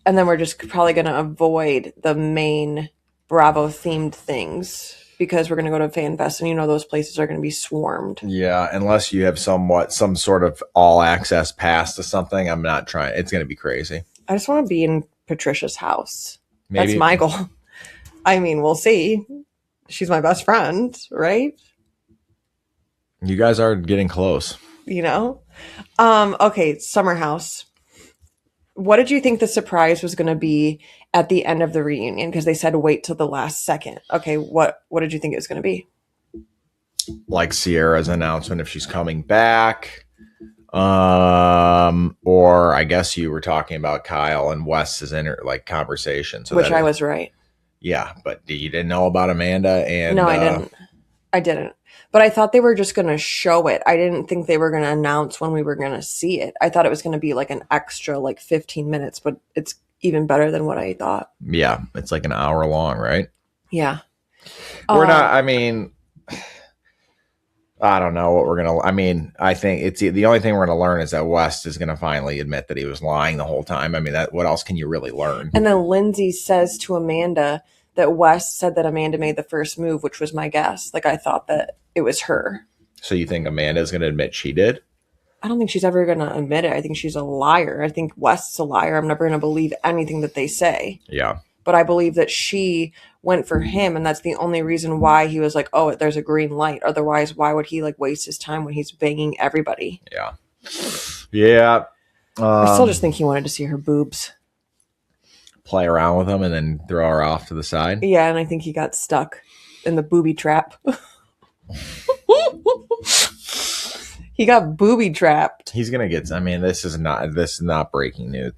And then we're just probably going to avoid the main Bravo themed things because we're going to go to Fan Fest, and those places are going to be swarmed. Yeah, unless you have some sort of all access pass to something. I'm not trying. It's going to be crazy. I just want to be in Patricia's house. Maybe. That's my goal. I mean, we'll see. she's my best friend, right? You guys are getting close. You know? Okay, Summer House. What did you think the surprise was going to be at the end of the reunion? Because they said wait till the last second. Okay, what did you think it was going to be? Like Sierra's announcement if she's coming back. Or I guess you were talking about Kyle and Wes's conversation. So Which I was right. Yeah, but you didn't know about Amanda and no, I didn't. But I thought they were just going to show it. I didn't think they were going to announce when we were going to see it. I thought it was going to be like an extra like 15 minutes, but it's even better than what I thought. Yeah, it's like an hour long, right? Yeah. We're not, I mean, I don't know what we're going to, I mean, I think it's the only thing we're going to learn is that West is going to finally admit that he was lying the whole time. I mean, what else can you really learn? And then Lindsay says to Amanda that West said that Amanda made the first move, which was my guess. Like, I thought that it was her. So you think Amanda's going to admit she did? I don't think she's ever going to admit it. I think she's a liar. I think West's a liar. I'm never going to believe anything that they say. Yeah. But I believe that she went for him, and that's the only reason why he was like, oh, there's a green light. Otherwise, why would he like waste his time when he's banging everybody? Yeah. Yeah. I still just think he wanted to see her boobs. Play around with them and then throw her off to the side. Yeah, and I think he got stuck in the booby trap. He got booby trapped. He's gonna get. I mean, this is not breaking news.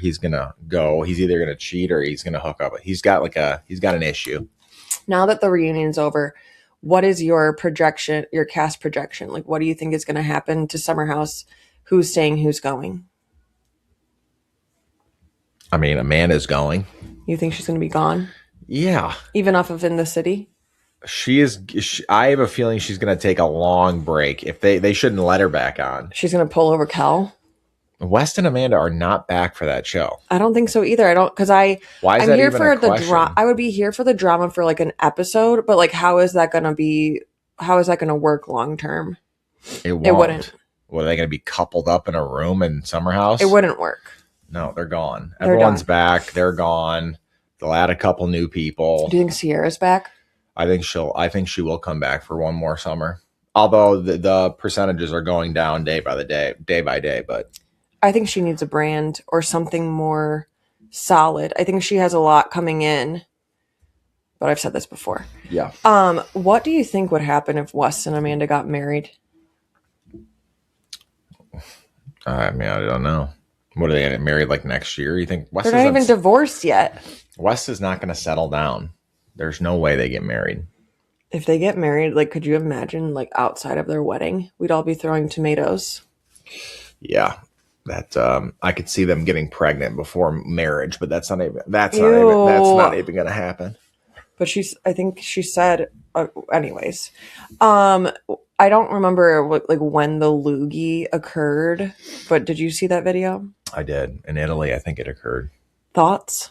He's gonna go. He's either gonna cheat or he's gonna hook up. He's got an issue. Now that the reunion's over, what is your projection? Your cast projection? Like, what do you think is going to happen to Summer House? Who's staying? Who's going? I mean, Amanda's going. You think she's going to be gone? Yeah. Even off of In the City? I have a feeling she's going to take a long break. If they shouldn't let her back on. She's going to pull over Kel? West and Amanda are not back for that show. I don't think so either. Why is I'm that here even for a the question? drama. I would be here for the drama for like an episode, but like, how is that going to work long term? It won't. It wouldn't. Well, are they going to be coupled up in a room in Summer House? It wouldn't work. No, they're gone. They're Everyone's done. back. They're gone. They'll add a couple new people. Do you think Sierra's back? I think she will come back for one more summer. Although the percentages are going down day by day, but I think she needs a brand or something more solid. I think she has a lot coming in, but I've said this before. yeah. What do you think would happen if Wes and Amanda got married? I mean, I don't know. What are they going to get married like next year? You think They're not even divorced yet. Wes is not going to settle down. There's no way they get married. If they get married, like, could you imagine, like, outside of their wedding, we'd all be throwing tomatoes? Yeah, that I could see them getting pregnant before marriage, but that's not even going to happen. But I think she said, anyways. I don't remember when the loogie occurred, but did you see that video? I did. In Italy, I think it occurred. Thoughts?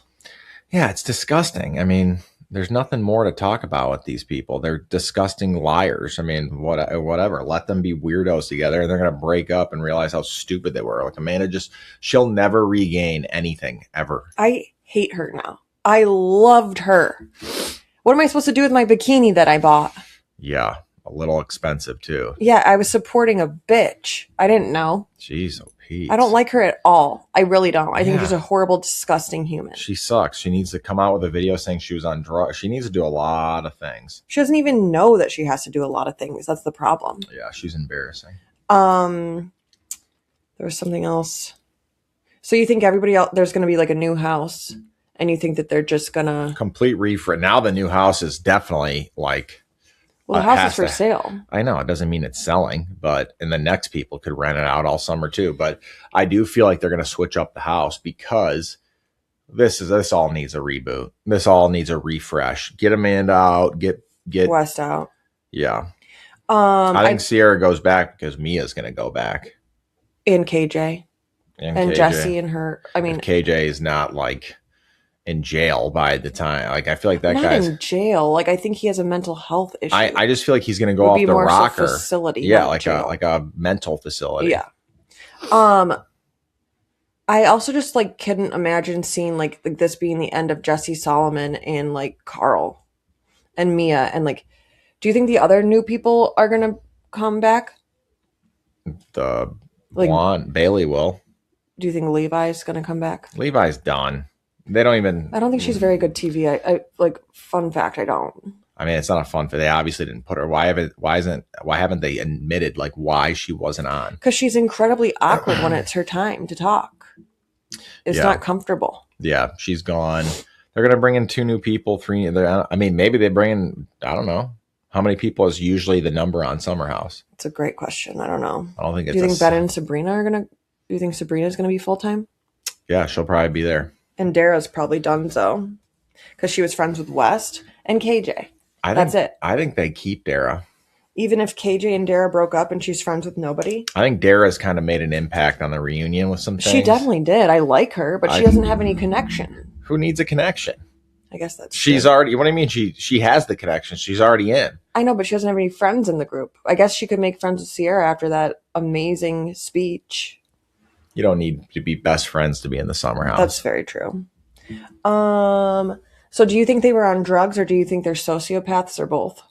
Yeah, it's disgusting. I mean, there's nothing more to talk about with these people. They're disgusting liars. I mean, whatever. Let them be weirdos together, and they're going to break up and realize how stupid they were. Like, Amanda she'll never regain anything, ever. I hate her now. I loved her. What am I supposed to do with my bikini that I bought? Yeah, a little expensive, too. Yeah, I was supporting a bitch. I didn't know. Jeez, oh, Pete. I don't like her at all. I really don't. I think she's a horrible, disgusting human. She sucks. She needs to come out with a video saying she was on drugs. She needs to do a lot of things. She doesn't even know that she has to do a lot of things. That's the problem. Yeah, she's embarrassing. There was something else. So you think everybody else, there's going to be like a new house, and you think that they're just going to... Complete refresh. Now the new house is definitely like... Well, the house is for sale. I know. It doesn't mean it's selling, and the next people could rent it out all summer too. But I do feel like they're going to switch up the house because this all needs a reboot. This all needs a refresh. Get Amanda out. Get West out. Yeah. I think Sierra goes back because Mia's going to go back. And KJ. And KJ. Jesse and her. I mean, if KJ is not like in jail by the time. Like, I feel like that not guy's in jail. Like, I think he has a mental health issue. I just feel like he's going to go off the rocker. Facility, yeah, like a mental facility. Yeah. I also just like couldn't imagine seeing like this being the end of Jesse Solomon and like Carl. and Mia, and like, do you think the other new people are gonna come back? The Like- blonde Bailey will. Do you think Levi's gonna come back? Levi's done. They don't even. I don't think she's very good TV. I like, fun fact, I don't. I mean, it's not a fun fit. They obviously didn't put her. Why haven't they admitted like why she wasn't on? Because she's incredibly awkward when it's her time to talk. It's Yeah. not comfortable. Yeah, she's gone. They're gonna bring in 2 new people, 3. I mean, maybe they bring in. I don't know how many people is usually the number on Summer House. It's a great question. I don't know. I don't think it's. Do you think Ben and Sabrina are gonna? Do you think Sabrina's gonna be full time? Yeah, she'll probably be there. And Dara's probably done so because she was friends with West and KJ. That's it. I think they keep Dara. Even if KJ and Dara broke up and she's friends with nobody. I think Dara's kind of made an impact on the reunion with some things. She definitely did. I like her, but she doesn't have any connection. Who needs a connection? I guess that's She's true. already. What do you mean? She has the connection. She's already in. I know, but she doesn't have any friends in the group. I guess she could make friends with Sierra after that amazing speech. You don't need to be best friends to be in the Summer House. That's very true. So do you think they were on drugs, or do you think they're sociopaths, or both?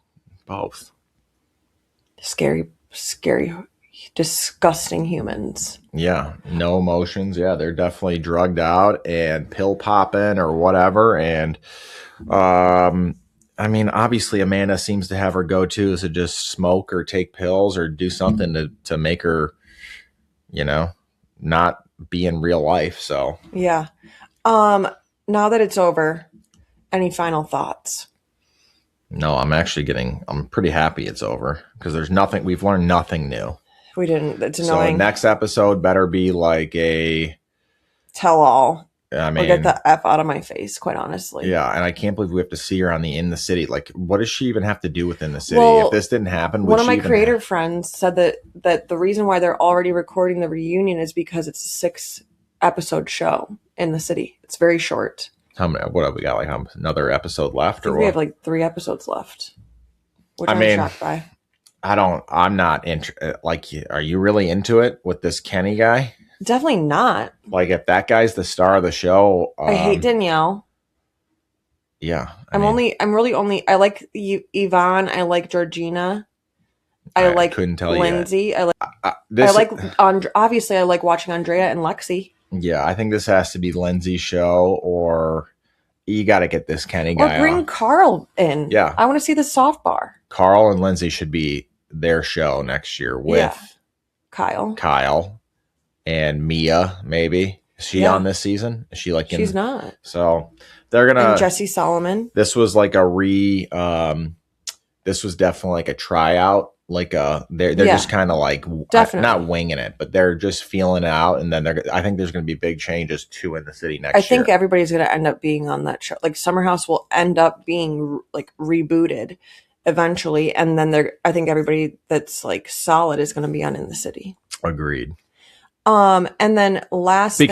Both. Scary, disgusting humans. Yeah, no emotions. Yeah, they're definitely drugged out and pill popping or whatever. And I mean, obviously, Amanda seems to have her go-tos to just smoke or take pills or do something to make her, not be in real life. So Yeah. Now that it's over, any final thoughts? no, I'm pretty happy it's over because there's nothing. We've learned nothing new. We didn't. It's So annoying. next episode better be like a. Tell all. I Or mean, get the F out of my face, quite honestly. yeah, and I can't believe we have to see her in the city. Like, what does she even have to do within the city? Well, if this didn't happen, would One of she my even creator friends said that the reason why they're already recording the reunion is because it's a 6-episode show in the city. It's very short. How many? What have we got? Like another episode left, I or think we have what? like 3 episodes left. Which I I'm mean, shocked by. I'm not like, are you really into it with this Kenny guy? Definitely not. Like, if that guy's the star of the show, I hate Danielle. Yeah, I like Yvonne. I like Georgina. I like couldn't tell Lindsay. you. I like obviously I like watching Andrea and Lexi. Yeah, I think this has to be Lindsay's show, or you got to get this Kenny guy. Or bring on. Carl in. Yeah. I want to see the soft bar. Carl and Lindsay should be their show next year with Kyle and Mia. Maybe is she on this season? Is she like? She's not. So they're gonna. And Jesse Solomon. This was like this was definitely like a tryout. Like they're just kind of like not winging it, but they're just feeling it out. And then I think there's going to be big changes too in the city next year. I think everybody's going to end up being on that show. Like Summer House will end up being like rebooted eventually, and then I think everybody that's like solid is going to be on In the City. Agreed. And then honestly,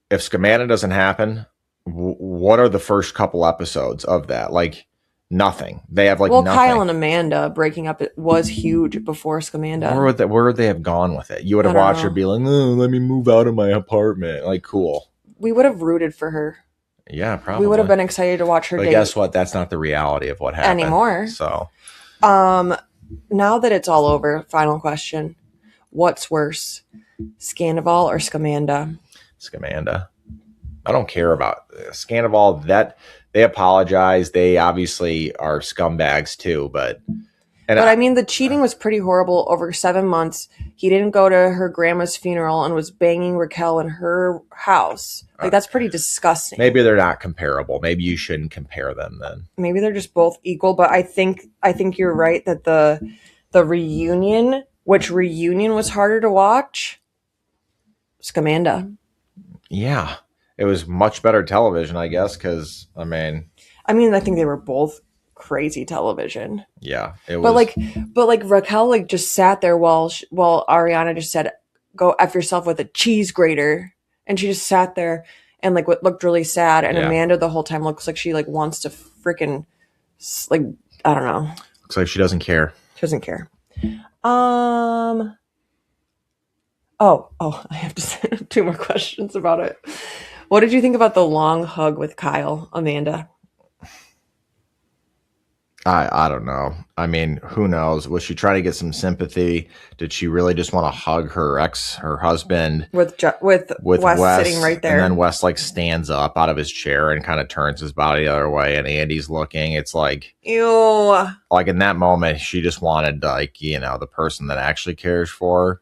if Scamanda doesn't happen, what are the first couple episodes of that? Like. Nothing. They have nothing. Kyle and Amanda breaking up was huge before Scamanda. Where would they have gone with it? You would have watched her be like, "Oh, let me move out of my apartment." Like, cool. We would have rooted for her. Yeah, probably. We would have been excited to watch her. But guess what? That's not the reality of what happened anymore. So, now that it's all over, final question: what's worse, Scandival or Scamanda? Scamanda. I don't care about Scandival. That they apologize. They obviously are scumbags too, but I mean, the cheating was pretty horrible over 7 months. He didn't go to her grandma's funeral and was banging Raquel in her house. Like, that's pretty disgusting. Maybe they're not comparable. Maybe you shouldn't compare them then. Maybe they're just both equal, but I think you're right that the reunion, which reunion was harder to watch? Scamanda. Yeah. It was much better television, I guess, because, I think they were both crazy television. Yeah, it was. But Raquel just sat there while Ariana just said, "Go F yourself with a cheese grater," and she just sat there and looked really sad. And Amanda the whole time looks like she wants to freaking I don't know. Looks like she doesn't care. She doesn't care. I have to say 2 more questions about it. What did you think about the long hug with Kyle, Amanda? I don't know. I mean, who knows? Was she trying to get some sympathy? Did she really just want to hug her husband with Wes sitting right there? And then Wes like stands up out of his chair and kind of turns his body the other way, and Andy's looking. It's like, ew. Like in that moment, she just wanted like, the person that actually cares for her.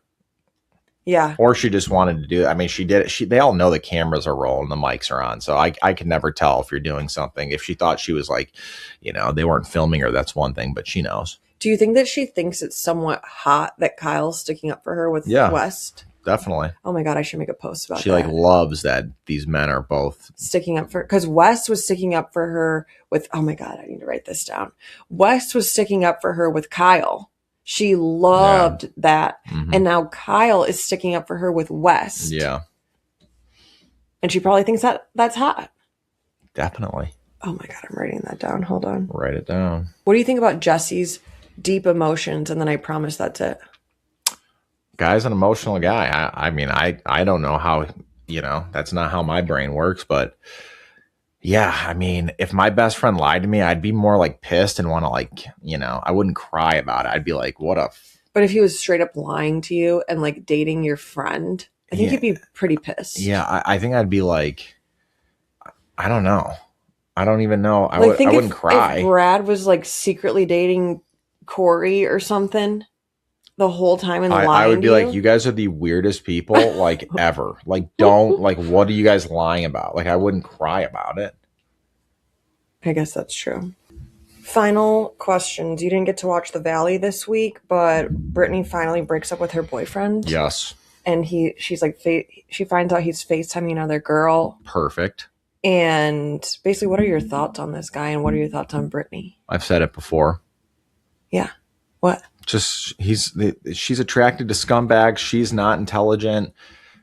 Yeah. Or she just wanted to do, I mean, she did it. They all know the cameras are rolling, the mics are on. So I can never tell if you're doing something. If she thought she was like, they weren't filming her, that's one thing, but she knows. Do you think that she thinks it's somewhat hot that Kyle's sticking up for her with West? Definitely. Oh my God, I should make a post about that. She like loves that these men are both sticking up for, because West was sticking up for her with, oh my God, I need to write this down. West was sticking up for her with Kyle. She loved that. Mm-hmm. And now Kyle is sticking up for her with West. Yeah. And she probably thinks that's hot. Definitely. Oh my God, I'm writing that down. Hold on. Write it down. What do you think about Jesse's deep emotions? And then I promise that's it. Guy's an emotional guy. I mean, I don't know how, that's not how my brain works, but yeah, I mean, if my best friend lied to me, I'd be more like pissed and want to like, I wouldn't cry about it. I'd be like, what a... But if he was straight up lying to you and like dating your friend, I think you'd be pretty pissed. Yeah, I think I'd be like, I don't know. I don't even know. I wouldn't cry. If Brad was like secretly dating Corey or something the whole time and lying I would be to like, you guys are the weirdest people like ever. Like, don't like, what are you guys lying about? Like, I wouldn't cry about it. I guess that's true. Final questions. You didn't get to watch The Valley this week, but Brittany finally breaks up with her boyfriend. Yes. And she's like, she finds out he's FaceTiming another girl. Perfect. And basically, what are your thoughts on this guy and what are your thoughts on Brittany? I've said it before. Yeah. What? Just she's attracted to scumbags. She's not intelligent.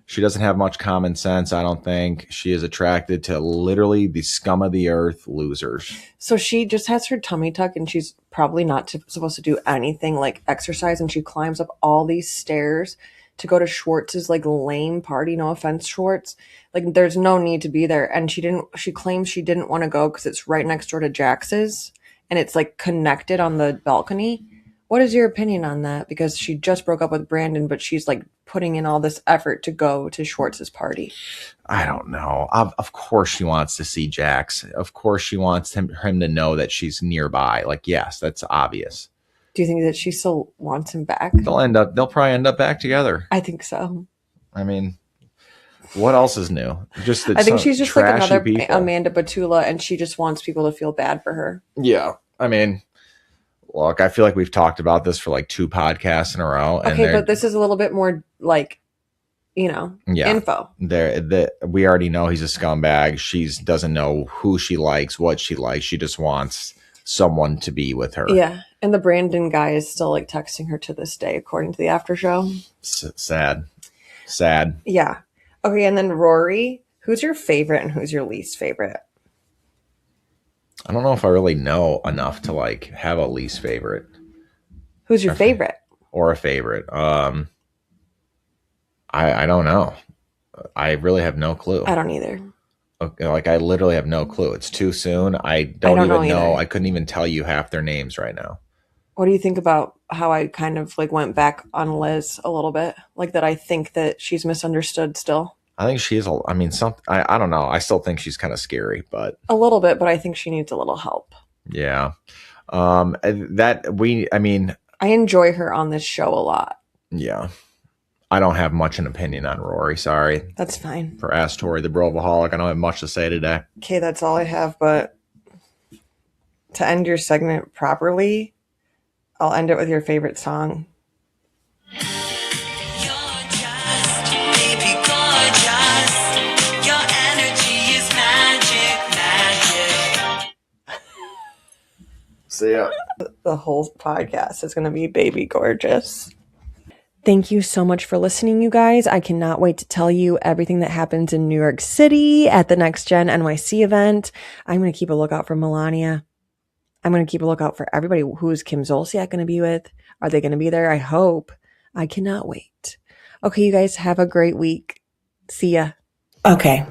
She doesn't have much common sense, I don't think. She is attracted to literally the scum of the earth losers. So she just has her tummy tuck and she's probably not supposed to do anything like exercise, and she climbs up all these stairs to go to Schwartz's like lame party. No offense, Schwartz. Like there's no need to be there. And she claims she didn't want to go because it's right next door to Jax's and it's like connected on the balcony. What is your opinion on that? Because she just broke up with Brandon, but she's like putting in all this effort to go to Schwartz's party. I don't know. Of course she wants to see Jax. Of course she wants him to know that she's nearby. Like, yes, that's obvious. Do you think that she still wants him back? They'll probably end up back together. I think so. I mean, what else is new? I think she's just like another people. Amanda Batula, and she just wants people to feel bad for her. Yeah. I mean, look, I feel like we've talked about this for like 2 podcasts in a row. Okay, but this is a little bit more like, info. We already know he's a scumbag. She doesn't know who she likes, what she likes. She just wants someone to be with her. Yeah. And the Brandon guy is still like texting her to this day, according to the after show. Sad. Yeah. Okay. And then RHORI, who's your favorite and who's your least favorite? I don't know if I really know enough to like have a least favorite. Who's your favorite? Or a favorite. I don't know. I really have no clue. I don't either. Okay, like I literally have no clue. It's too soon. I don't even know. I couldn't even tell you half their names right now. What do you think about how I kind of like went back on Liz a little bit? Like that I think that she's misunderstood still. I think she is. I mean, I don't know. I still think she's kind of scary, but a little bit. But I think she needs a little help. Yeah. I enjoy her on this show a lot. Yeah. I don't have much an opinion on RHORI. Sorry. That's fine. For Ask Torre, the Bravoholic, I don't have much to say today. Okay, that's all I have. But to end your segment properly, I'll end it with your favorite song. See ya. The whole podcast is going to be Baby Gorgeous. Thank you so much for listening, you guys. I cannot wait to tell you everything that happens in New York City at the Next Gen NYC event. I'm going to keep a lookout for Melania. I'm going to keep a lookout for everybody. Who is Kim Zolciak going to be with? Are they going to be there? I hope. I cannot wait. Okay, you guys have a great week. See ya. Okay,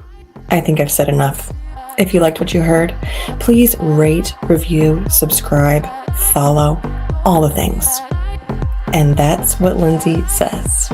I think I've said enough. If you liked what you heard, please rate, review, subscribe. follow, all the things. And that's what Lindsay says.